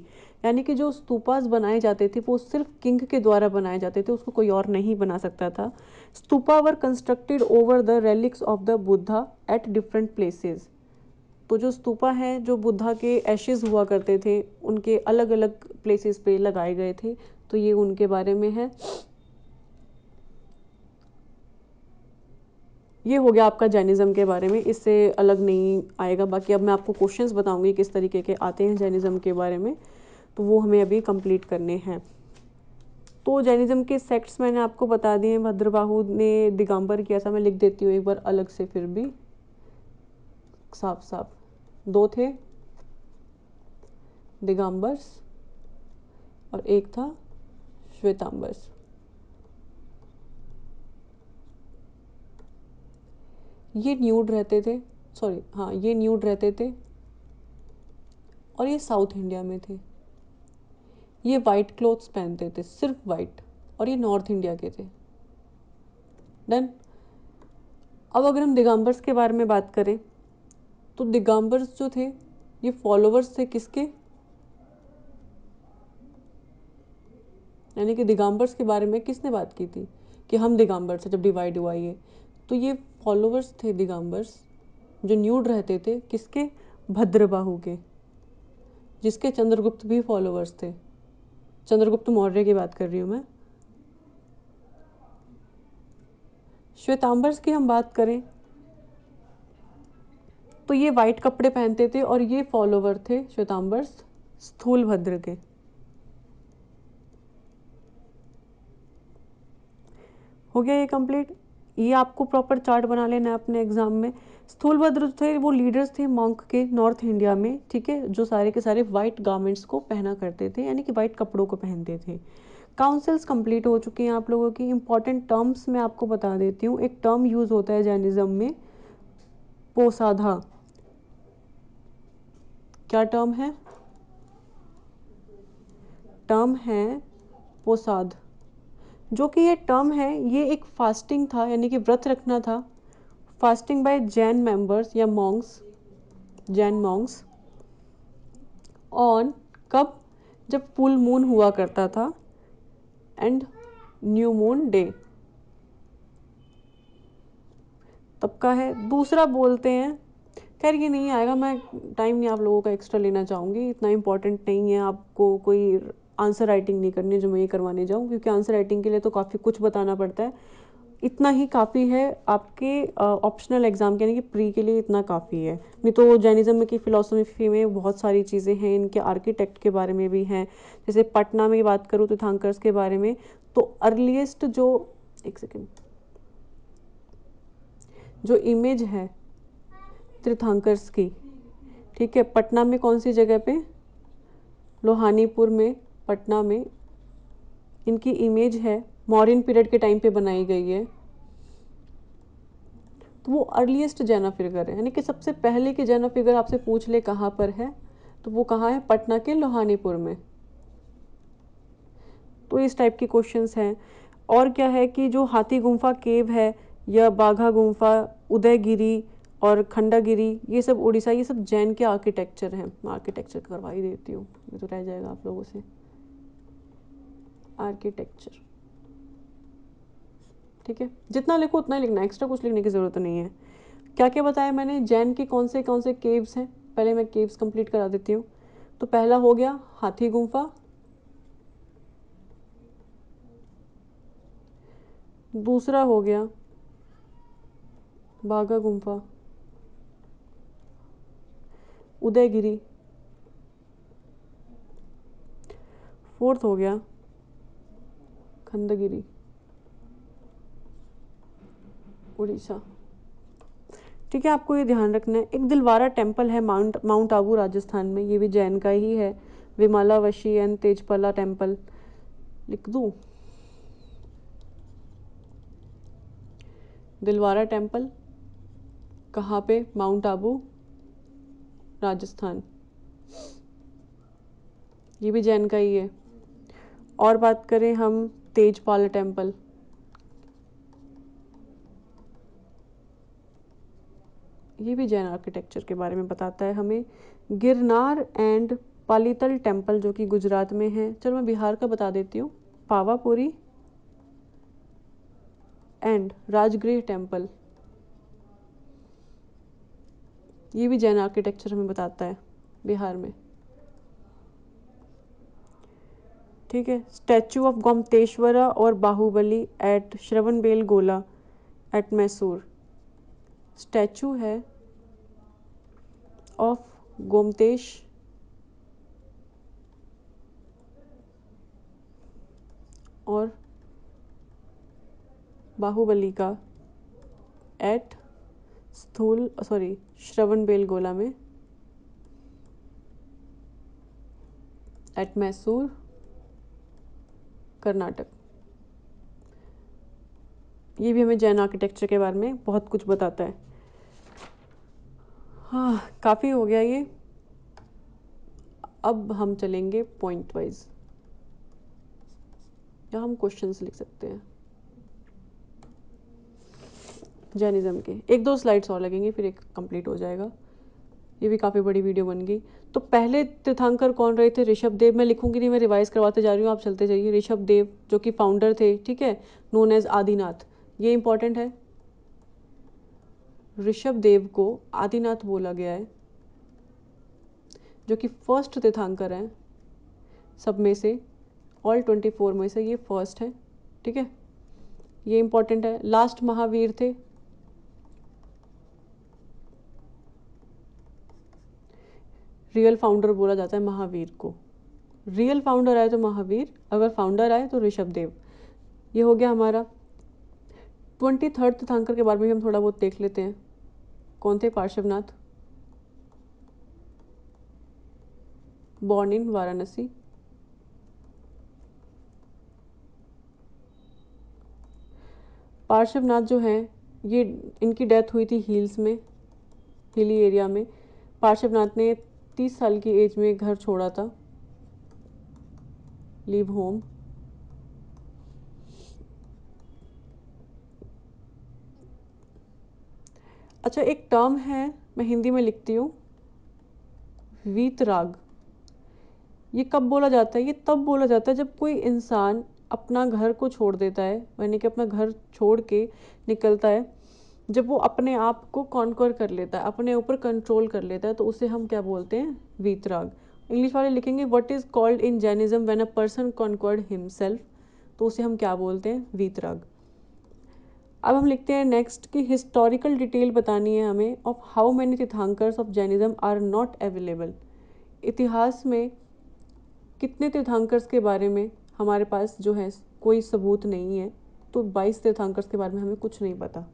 S1: यानी कि जो स्तूपास बनाए जाते थे वो सिर्फ किंग के द्वारा बनाए जाते थे, उसको कोई और नहीं बना सकता था। स्तूपा वर constructed over the relics of the Buddha at different places. तो जो स्तूपा हैं, जो बुद्धा के एशेज हुआ करते थे, उनके अलग अलग प्लेसेस पे लगाए गए थे। तो ये उनके बारे में है। ये हो गया आपका जैनिज़्म के बारे में, इससे अलग नहीं आएगा। बाकी अब मैं आपको क्वेश्चंस बताऊंगी किस तरीके के आते हैं जैनिज़्म के बारे में, तो वो हमें अभी कंप्लीट करने हैं। तो जैनिज़्म के सेक्ट्स मैंने आपको बता दिए। भद्रबाहु ने दिगंबर किया था, मैं लिख देती हूँ एक बार अलग से, फिर भी साफ साफ। 2 थे, दिगंबर्स और एक था श्वेतांबर्स। ये न्यूड रहते थे, सॉरी हाँ, ये न्यूड रहते थे और ये साउथ इंडिया में थे। ये वाइट क्लोथ्स पहनते थे, सिर्फ वाइट, और ये नॉर्थ इंडिया के थे। डन। अब अगर हम दिगंबर्स के बारे में बात करें, तो दिगंबर्स जो थे ये फॉलोवर्स थे किसके, यानी कि दिगंबर्स के बारे में किसने बात की थी कि हम दिगंबर्स हैं जब डिवाइड हुआ ये, तो ये फॉलोवर्स थे दिगंबर्स जो न्यूड रहते थे किसके, भद्रबाहु के, जिसके चंद्रगुप्त भी फॉलोवर्स थे। चंद्रगुप्त मौर्य की बात कर रही हूँ मैं। श्वेतांबर्स की हम बात करें तो ये वाइट कपड़े पहनते थे और ये फॉलोवर थे श्वेतांबर्स स्थूलभद्र के। हो गया ये कंप्लीट। ये आपको प्रॉपर चार्ट बना लेना है अपने एग्जाम में। स्थूलभद्र थे वो लीडर्स थे मॉन्क के नॉर्थ इंडिया में, ठीक है, जो सारे के सारे वाइट गारमेंट्स को पहना करते थे, यानी कि वाइट कपड़ों को पहनते थे। काउंसिल्स कंप्लीट हो चुकी हैं आप लोगों की। इंपॉर्टेंट टर्म्स मैं आपको बता देती हूँ। एक टर्म यूज होता है जैनिज्म में, पोसाधा। क्या टर्म है? टर्म है पोसाद। जो कि ये टर्म है, ये एक फास्टिंग था, यानी कि व्रत रखना था। फास्टिंग बाय जैन मेंबर्स या मॉन्क्स, जैन मॉन्क्स, ऑन कब, जब फुल मून हुआ करता था एंड न्यू मून डे, तब का है। दूसरा बोलते हैं, खैर ये नहीं आएगा, मैं टाइम नहीं आप लोगों का एक्स्ट्रा लेना चाहूँगी, इतना इंपॉर्टेंट नहीं है। आपको कोई आंसर राइटिंग नहीं करनी है जो मैं ये करवाने जाऊँ, क्योंकि आंसर राइटिंग के लिए तो काफ़ी कुछ बताना पड़ता है। इतना ही काफ़ी है आपके ऑप्शनल एग्जाम के, यानी कि प्री के लिए इतना काफ़ी है। नहीं तो जैनिज्म की फ़िलासफ़ी में बहुत सारी चीज़ें हैं, इनके आर्किटेक्ट के बारे में भी हैं। जैसे पटना में बात करूँ तीर्थंकर्स के बारे में, तो अर्लीस्ट जो, एक सेकेंड, जो इमेज है तीर्थंकर्स की, ठीक है, पटना में कौन सी जगह पे, लोहानीपुर में, पटना में इनकी इमेज है, मौर्यन पीरियड के टाइम पे बनाई गई है। तो वो अर्लीस्ट जैना फिगर है, यानी कि सबसे पहले के जैना फिगर आपसे पूछ ले कहाँ पर है, तो वो कहाँ है, पटना के लोहानीपुर में। तो इस टाइप की क्वेश्चंस हैं। और क्या है कि जो हाथी गुम्फा केव है या बाघा गुम्फा, उदयगिरी और खंडागिरी, ये सब उड़ीसा, ये सब जैन के आर्किटेक्चर हैं। मैं आर्किटेक्चर करवा ही देती हूँ, ये तो रह जाएगा आप लोगों से, आर्किटेक्चर। ठीक है, जितना लिखो उतना ही लिखना, एक्स्ट्रा कुछ लिखने की ज़रूरत नहीं है। क्या क्या बताया मैंने, जैन के कौन से केव्स हैं, पहले मैं केव्स कंप्लीट करा देती हूँ। तो पहला हो गया हाथी गुम्फा, दूसरा हो गया बाघा गुम्फा, उदयगिरी, फोर्थ हो गया खंडगिरी, उड़ीसा। ठीक है, आपको ये ध्यान रखना है। एक दिलवारा टेम्पल है माउंट आबू राजस्थान में, ये भी जैन का ही है। विमालावशी एंड तेजपला टेम्पल लिख दूँ, दिलवारा टेम्पल कहाँ पे, माउंट आबू राजस्थान, ये भी जैन का ही है। और बात करें हम तेजपाल टेम्पल, ये भी जैन आर्किटेक्चर के बारे में बताता है हमें। गिरनार एंड पालीतल टेम्पल जो कि गुजरात में है। चलो मैं बिहार का बता देती हूँ, पावापुरी एंड राजगृह टेम्पल, ये भी जैन आर्किटेक्चर हमें बताता है बिहार में। ठीक है, स्टैचू ऑफ गोमतेश्वरा और बाहुबली एट श्रवणबेल गोला एट मैसूर, स्टैचू है ऑफ गोमतेश और बाहुबली का एट श्रवणबेल गोला में एट मैसूर कर्नाटक। ये भी हमें जैन आर्किटेक्चर के बारे में बहुत कुछ बताता है। हाँ, काफ़ी हो गया ये। अब हम चलेंगे पॉइंट वाइज, या हम क्वेश्चंस लिख सकते हैं जैनिज्म के। एक दो स्लाइड्स और लगेंगे, फिर एक कंप्लीट हो जाएगा। ये भी काफ़ी बड़ी वीडियो बन गई। तो पहले तीर्थंकर कौन रहे थे, ऋषभ देव। मैं लिखूंगी नहीं, मैं रिवाइज करवाते जा रही हूँ, आप चलते जाइए। ऋषभ देव जो कि फाउंडर थे, ठीक है, नोन एज आदिनाथ, ये इंपॉर्टेंट है। ऋषभ देव को आदिनाथ बोला गया है, जो कि फर्स्ट तीर्थंकर हैं सब में से, ऑल 24 में से ये फर्स्ट है। ठीक है, ये इंपॉर्टेंट है। लास्ट महावीर थे, रियल फाउंडर बोला जाता है महावीर को। रियल फाउंडर आए तो महावीर, अगर फाउंडर आए तो ऋषभ देव। ये हो गया हमारा। 23rd तीर्थंकर के बारे में भी हम थोड़ा बहुत देख लेते हैं। कौन थे, पार्श्वनाथ, बॉर्न इन वाराणसी। पार्श्वनाथ जो हैं, ये इनकी डेथ हुई थी हिल्स में, हिली एरिया में। पार्श्वनाथ ने 30 साल की एज में घर छोड़ा था, लीव होम। अच्छा, एक टर्म है, मैं हिंदी में लिखती हूँ, वीतराग। ये कब बोला जाता है, ये तब बोला जाता है जब कोई इंसान अपना घर को छोड़ देता है, यानी कि अपना घर छोड़ के निकलता है, जब वो अपने आप को कॉन्कर कर लेता है, अपने ऊपर कंट्रोल कर लेता है, तो उसे हम क्या बोलते हैं, वीतराग। इंग्लिश वाले लिखेंगे what is called in Jainism when a person conquered himself, तो उसे हम क्या बोलते हैं, वीतराग। अब हम लिखते हैं नेक्स्ट की हिस्टोरिकल डिटेल बतानी है हमें of how many tirthankaras of Jainism are not available. इतिहास में कितने तीर्थंकर्स के बारे में हमारे पास जो है कोई सबूत नहीं है। तो 22 तीर्थंकर्स के बारे में हमें कुछ नहीं पता,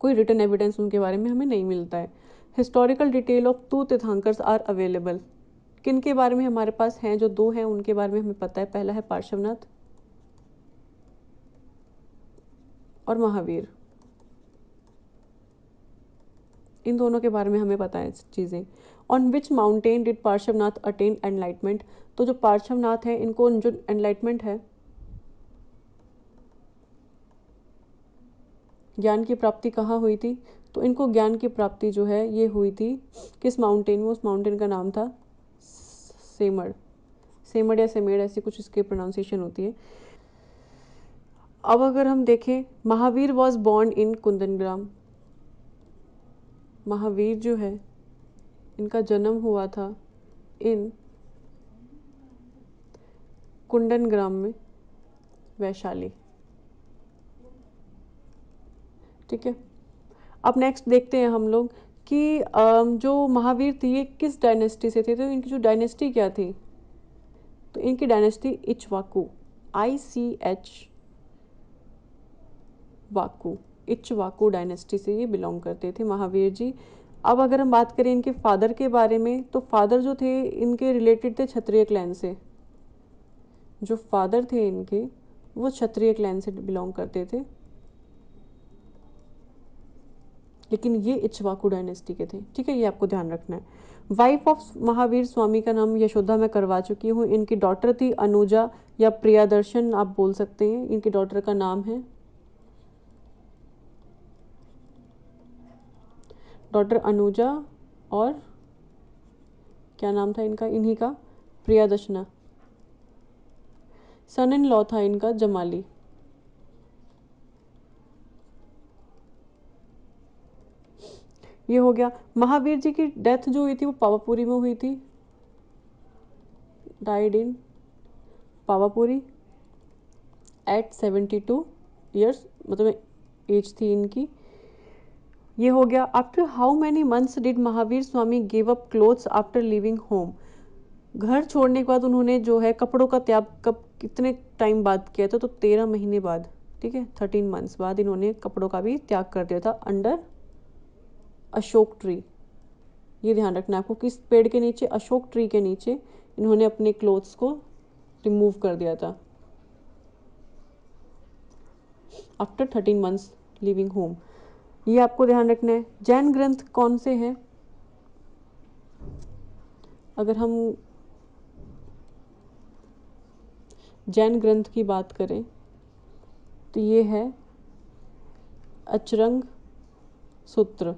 S1: कोई रिटन एविडेंस उनके बारे में हमें नहीं मिलता है। Historical detail of 2 tirthankaras are available. किन के बारे में हमारे पास हैं, जो 2 हैं उनके बारे में हमें पता है। पहला है पार्श्वनाथ और महावीर। इन दोनों के बारे में हमें पता है चीज़ें। On which mountain did Parshvanath attain enlightenment, तो जो पार्श्वनाथ है इनको जो एनलाइटमेंट है, ज्ञान की प्राप्ति कहाँ हुई थी, तो इनको ज्ञान की प्राप्ति जो है ये हुई थी किस माउंटेन में, उस माउंटेन का नाम था सेमड़, सेमड़ या सेमेड़ ऐसी कुछ इसकी प्रोनाउंसिएशन होती है। अब अगर हम देखें, Mahavir was born in Kundangram, Mahavir जो है इनका जन्म हुआ था इन कुंदनग्राम में, वैशाली। ठीक है, अब नेक्स्ट देखते हैं हम लोग कि जो महावीर थी ये किस डायनेस्टी से थे, तो इनकी जो डायनेस्टी क्या थी, तो इनकी डायनेस्टी इक्ष्वाकु, ICH वाकु, इक्ष्वाकु डायनेस्टी से ये बिलोंग करते थे महावीर जी। अब अगर हम बात करें इनके फादर के बारे में, तो फादर जो थे इनके रिलेटेड थे क्षत्रिय क्लैन से, जो फादर थे इनके वो क्षत्रिय क्लैन से बिलोंग करते थे, लेकिन ये इक्ष्वाकु डायनेस्टी के थे। ठीक है, ये आपको ध्यान रखना है। वाइफ ऑफ महावीर स्वामी का नाम यशोदा मैं करवा चुकी हूँ। इनकी डॉटर थी अनुजा या प्रियादर्शन आप बोल सकते हैं, इनकी डॉटर का नाम है, डॉटर अनुजा, और क्या नाम था इनका, इन्हीं का प्रियादर्शना। सन इन लॉ था इनका जमाली। ये हो गया। महावीर जी की डेथ जो हुई थी वो पावापुरी में हुई थी, died in Pawapuri at 72 years, मतलब एज थी इनकी। ये हो गया। After how many months did Mahavir Swami give up clothes after living home, घर छोड़ने के बाद उन्होंने जो है कपड़ों का त्याग कब कितने टाइम बाद किया था, तो 13 महीने बाद। ठीक है, 13 मंथ्स बाद इन्होंने कपड़ों का भी त्याग कर दिया था, अंडर अशोक ट्री। ये ध्यान रखना है आपको, किस पेड़ के नीचे, अशोक ट्री के नीचे इन्होंने अपने क्लोथ्स को रिमूव कर दिया था आफ्टर 13 मंथ्स लिविंग होम। ये आपको ध्यान रखना है। जैन ग्रंथ कौन से हैं, अगर हम जैन ग्रंथ की बात करें तो ये है अचरंग सूत्र।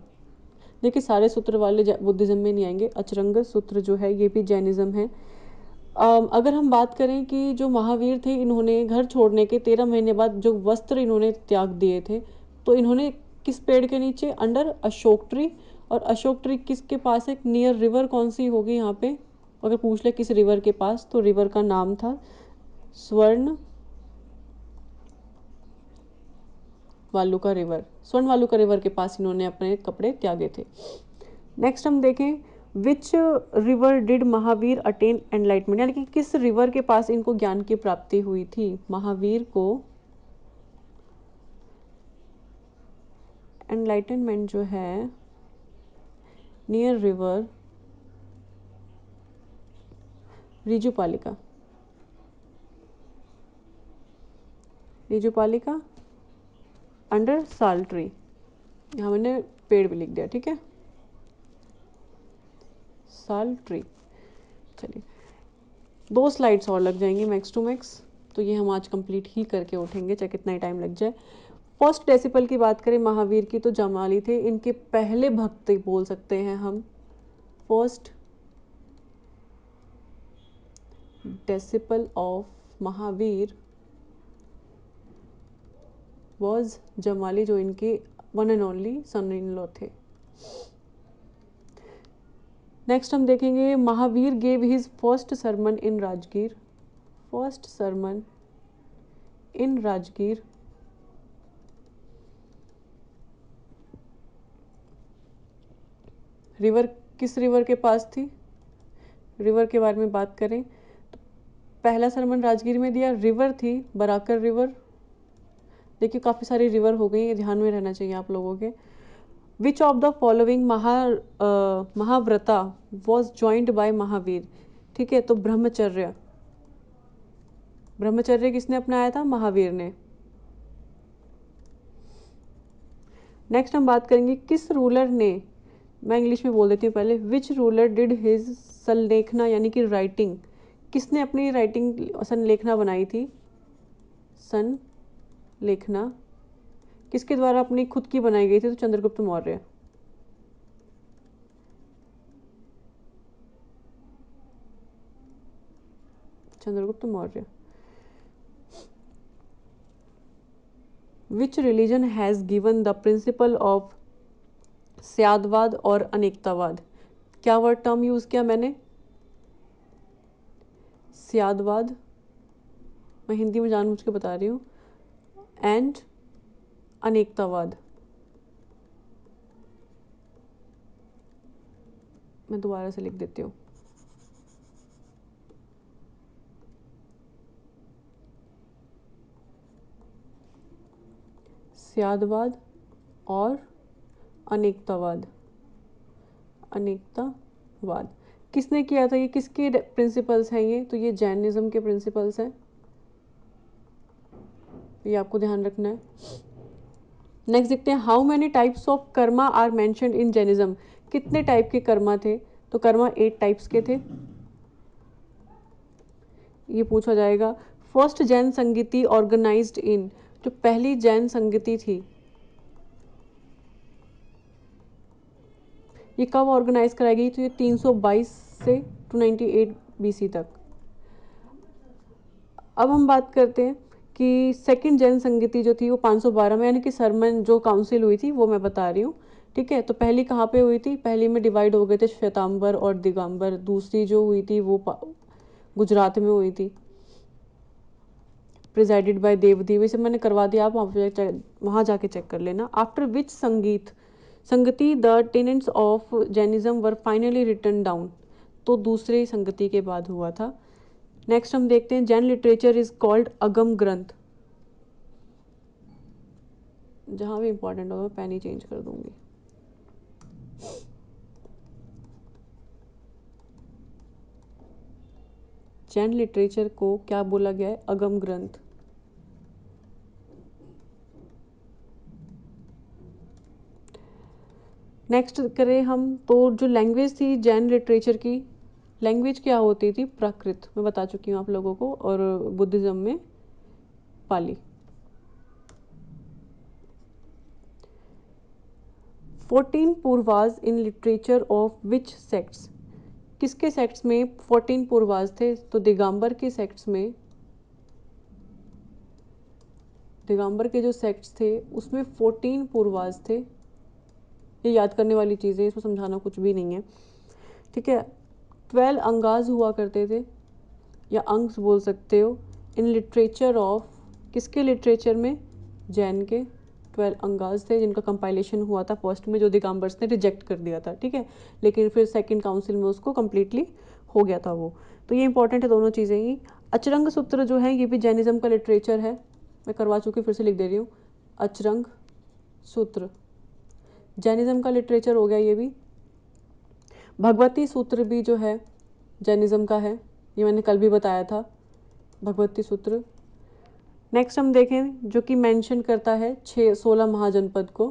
S1: देखिए सारे सूत्र वाले बुद्धिज्म में नहीं आएंगे, अचरंग सूत्र जो है ये भी जैनिज्म है। अगर हम बात करें कि जो महावीर थे इन्होंने घर छोड़ने के 13 महीने बाद जो वस्त्र इन्होंने त्याग दिए थे, तो इन्होंने किस पेड़ के नीचे, अंडर अशोक ट्री। और अशोक ट्री किसके पास है, नियर रिवर कौन सी होगी यहाँ पे, अगर पूछ ले किस रिवर के पास, तो रिवर का नाम था स्वर्ण वालुका रिवर, स्वर्ण वालुका रिवर के पास इन्होंने अपने कपड़े त्यागे थे। नेक्स्ट हम देखें, which river did Mahavir attain enlightenment, यानी कि किस रिवर के पास इनको ज्ञान की प्राप्ति हुई थी, महावीर को एनलाइटनमेंट जो है नियर रिवर रिजुपालिका, रिजुपालिका अंडर साल ट्री, यहाँ मैंने पेड़ भी लिख दिया। ठीक है, साल ट्री। चलिए 2 स्लाइड्स और लग जाएंगी मैक्स टू मैक्स, तो ये हम आज कंप्लीट ही करके उठेंगे चाहे कितना ही टाइम लग जाए। फर्स्ट डेसिपल की बात करें महावीर की, तो जमाली थे, इनके पहले भक्त बोल सकते हैं हम। First disciple of Mahavir was Jamali, जो इनके one and only son in law थे। नेक्स्ट हम देखेंगे, Mahavir gave his first sermon in Rajgir, first sermon in Rajgir. River किस रिवर के पास थी, रिवर के बारे में बात करें तो पहला सरमन राजगीर में दिया, रिवर थी बराकर रिवर। देखिए काफ़ी सारी रिवर हो गई, ध्यान में रहना चाहिए आप लोगों के। Which of the following mahavrata was joined by Mahavir. ठीक है, तो ब्रह्मचर्य, ब्रह्मचर्य किसने अपनाया था, महावीर ने। नेक्स्ट हम बात करेंगे, किस रूलर ने मैं इंग्लिश में बोल देती हूँ पहले। विच रूलर डिड हिज संलेखना यानी कि राइटिंग, किसने अपनी राइटिंग संलेखना बनाई थी? संलेखना किसके द्वारा अपनी खुद की बनाई गई थी? तो Chandragupta Maurya. Chandragupta Maurya. Which religion has given the principle of Syadvada और अनेकतावाद? क्या वर्ड टर्म यूज़ किया मैंने? स्यादवाद, मैं हिंदी में जानबूझ के बता रही हूँ, एंड अनेकतावाद। मैं दोबारा से लिख देती हूँ। स्यादवाद और अनेकतावाद। अनेकतावाद किसने किया था? ये किसके प्रिंसिपल्स हैं ये? तो ये जैनिज्म के प्रिंसिपल्स हैं, ये आपको ध्यान रखना है। नेक्स्ट देखते हैं, how many types of karma are mentioned in Jainism? कितने टाइप के कर्मा थे? तो कर्मा 8 टाइप्स के थे, ये पूछा जाएगा। फर्स्ट जैन संगीति ऑर्गेनाइज्ड इन, जो पहली जैन संगीति थी ये कब ऑर्गेनाइज कराई गई? तो ये 322 से 298 BC तक। अब हम बात करते हैं कि सेकंड जैन संगीति जो थी वो 512 में, यानी कि सरमन जो काउंसिल हुई थी वो मैं बता रही हूँ, ठीक है। तो पहली कहाँ पे हुई थी? पहली में डिवाइड हो गए थे श्वेतांबर और दिगंबर। दूसरी जो हुई थी वो गुजरात में हुई थी, प्रिजाइडेड बाय देवदेव। इसे मैंने करवा दिया, आप वहाँ जाके चेक कर लेना। After which Sangiti the tenets of Jainism were finally written down? तो दूसरे संगति के बाद हुआ था। नेक्स्ट हम देखते हैं, जैन लिटरेचर इज कॉल्ड अगम ग्रंथ। जहाँ भी इंपॉर्टेंट होगा पेन ही चेंज कर दूंगी। जैन लिटरेचर को क्या बोला गया है? अगम ग्रंथ। नेक्स्ट करें हम, तो जो लैंग्वेज थी जैन लिटरेचर की, लैंग्वेज क्या होती थी? प्राकृत, मैं बता चुकी हूँ आप लोगों को, और बुद्धिज्म में Pali. 14 Purvas in literature of which sects? किसके सेक्ट्स में 14 पूर्वाज थे? तो दिगंबर के सेक्ट्स में, दिगंबर के जो सेक्ट्स थे उसमें 14 पूर्वाज थे। ये याद करने वाली चीज़ें, इसको समझाना कुछ भी नहीं है, ठीक है। 12 अंगाज हुआ करते थे, या अंग्स बोल सकते हो, इन लिटरेचर ऑफ, किसके लिटरेचर में? जैन के 12 अंगाज थे, जिनका कंपाइलेशन हुआ था फर्स्ट में, जो दिगंबर्स ने रिजेक्ट कर दिया था, ठीक है। लेकिन फिर सेकंड काउंसिल में उसको कम्प्लीटली हो गया था वो। तो ये इंपॉर्टेंट है दोनों चीज़ें ही। अचरंग सूत्र जो है ये भी जैनिज्म का लिटरेचर है, मैं करवा चुकी, फिर से लिख दे रही हूँ। अचरंग सूत्र जैनिज्म का लिटरेचर हो गया ये भी। भगवती सूत्र भी जो है जैनिज्म का है, ये मैंने कल भी बताया था, भगवती सूत्र। नेक्स्ट हम देखें, जो कि मेंशन करता है 16 महाजनपद को,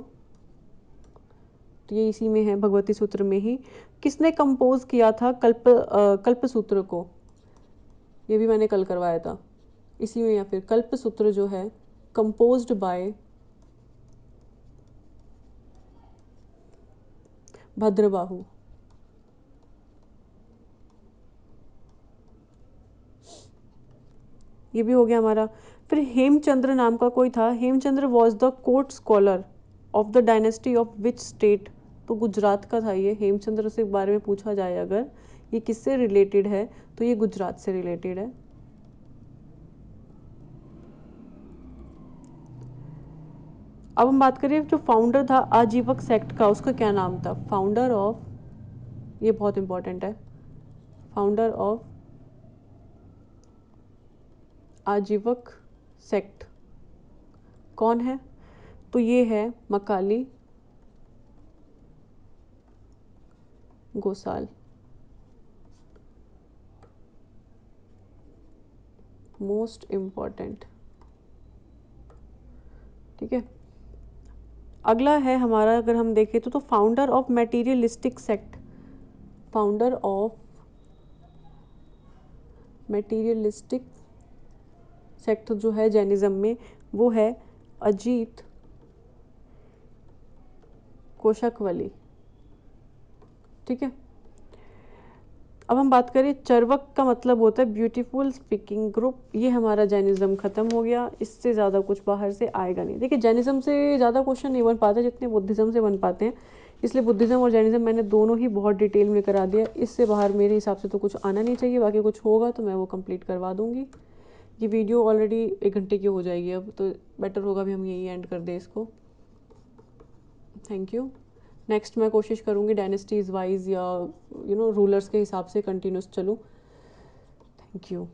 S1: तो ये इसी में है, भगवती सूत्र में ही। किसने कंपोज किया था कल्प सूत्र को? ये भी मैंने कल करवाया था, इसी में। या फिर कल्प सूत्र जो है कंपोज्ड बाय भद्रबाहु। ये भी हो गया हमारा। फिर हेमचंद्र नाम का कोई था, Hemachandra was the court scholar of the dynasty of which state? तो गुजरात का था ये। हेमचंद्र से बारे में पूछा जाए अगर ये किससे रिलेटेड है, तो ये गुजरात से रिलेटेड है। अब हम बात करें, जो फाउंडर था आजीवक सेक्ट का, उसका क्या नाम था? फाउंडर ऑफ, ये बहुत इंपॉर्टेंट है, फाउंडर ऑफ आजीवक सेक्ट कौन है? तो ये है मकाली गोसाल। मोस्ट इम्पॉर्टेंट, ठीक है। अगला है हमारा, अगर हम देखें तो founder of materialistic sect, founder of materialistic sect जो है जैनिज्म में, वो है अजीत कोशकवली। ठीक है, अब हम बात करें, चरवक का मतलब होता है ब्यूटीफुल स्पीकिंग ग्रुप। ये हमारा जैनिज्म खत्म हो गया, इससे ज़्यादा कुछ बाहर से आएगा नहीं। देखिए जैनिज्म से ज़्यादा क्वेश्चन नहीं बन पाते जितने बुद्धिज़्म से बन पाते हैं, इसलिए बुद्धिज़्म और जैनिज्म मैंने दोनों ही बहुत डिटेल में करा दिया। इससे बाहर मेरे हिसाब से तो कुछ आना नहीं चाहिए, बाकी कुछ होगा तो मैं वो कंप्लीट करवा दूँगी। ये वीडियो ऑलरेडी 1 घंटे की हो जाएगी, अब तो बेटर होगा भी हम यही एंड कर दें इसको। Thank you. नेक्स्ट मैं कोशिश करूँगी डायनेस्टीज़ वाइज या रूलर्स के हिसाब से कंटिन्यूस चलूँ। Thank you.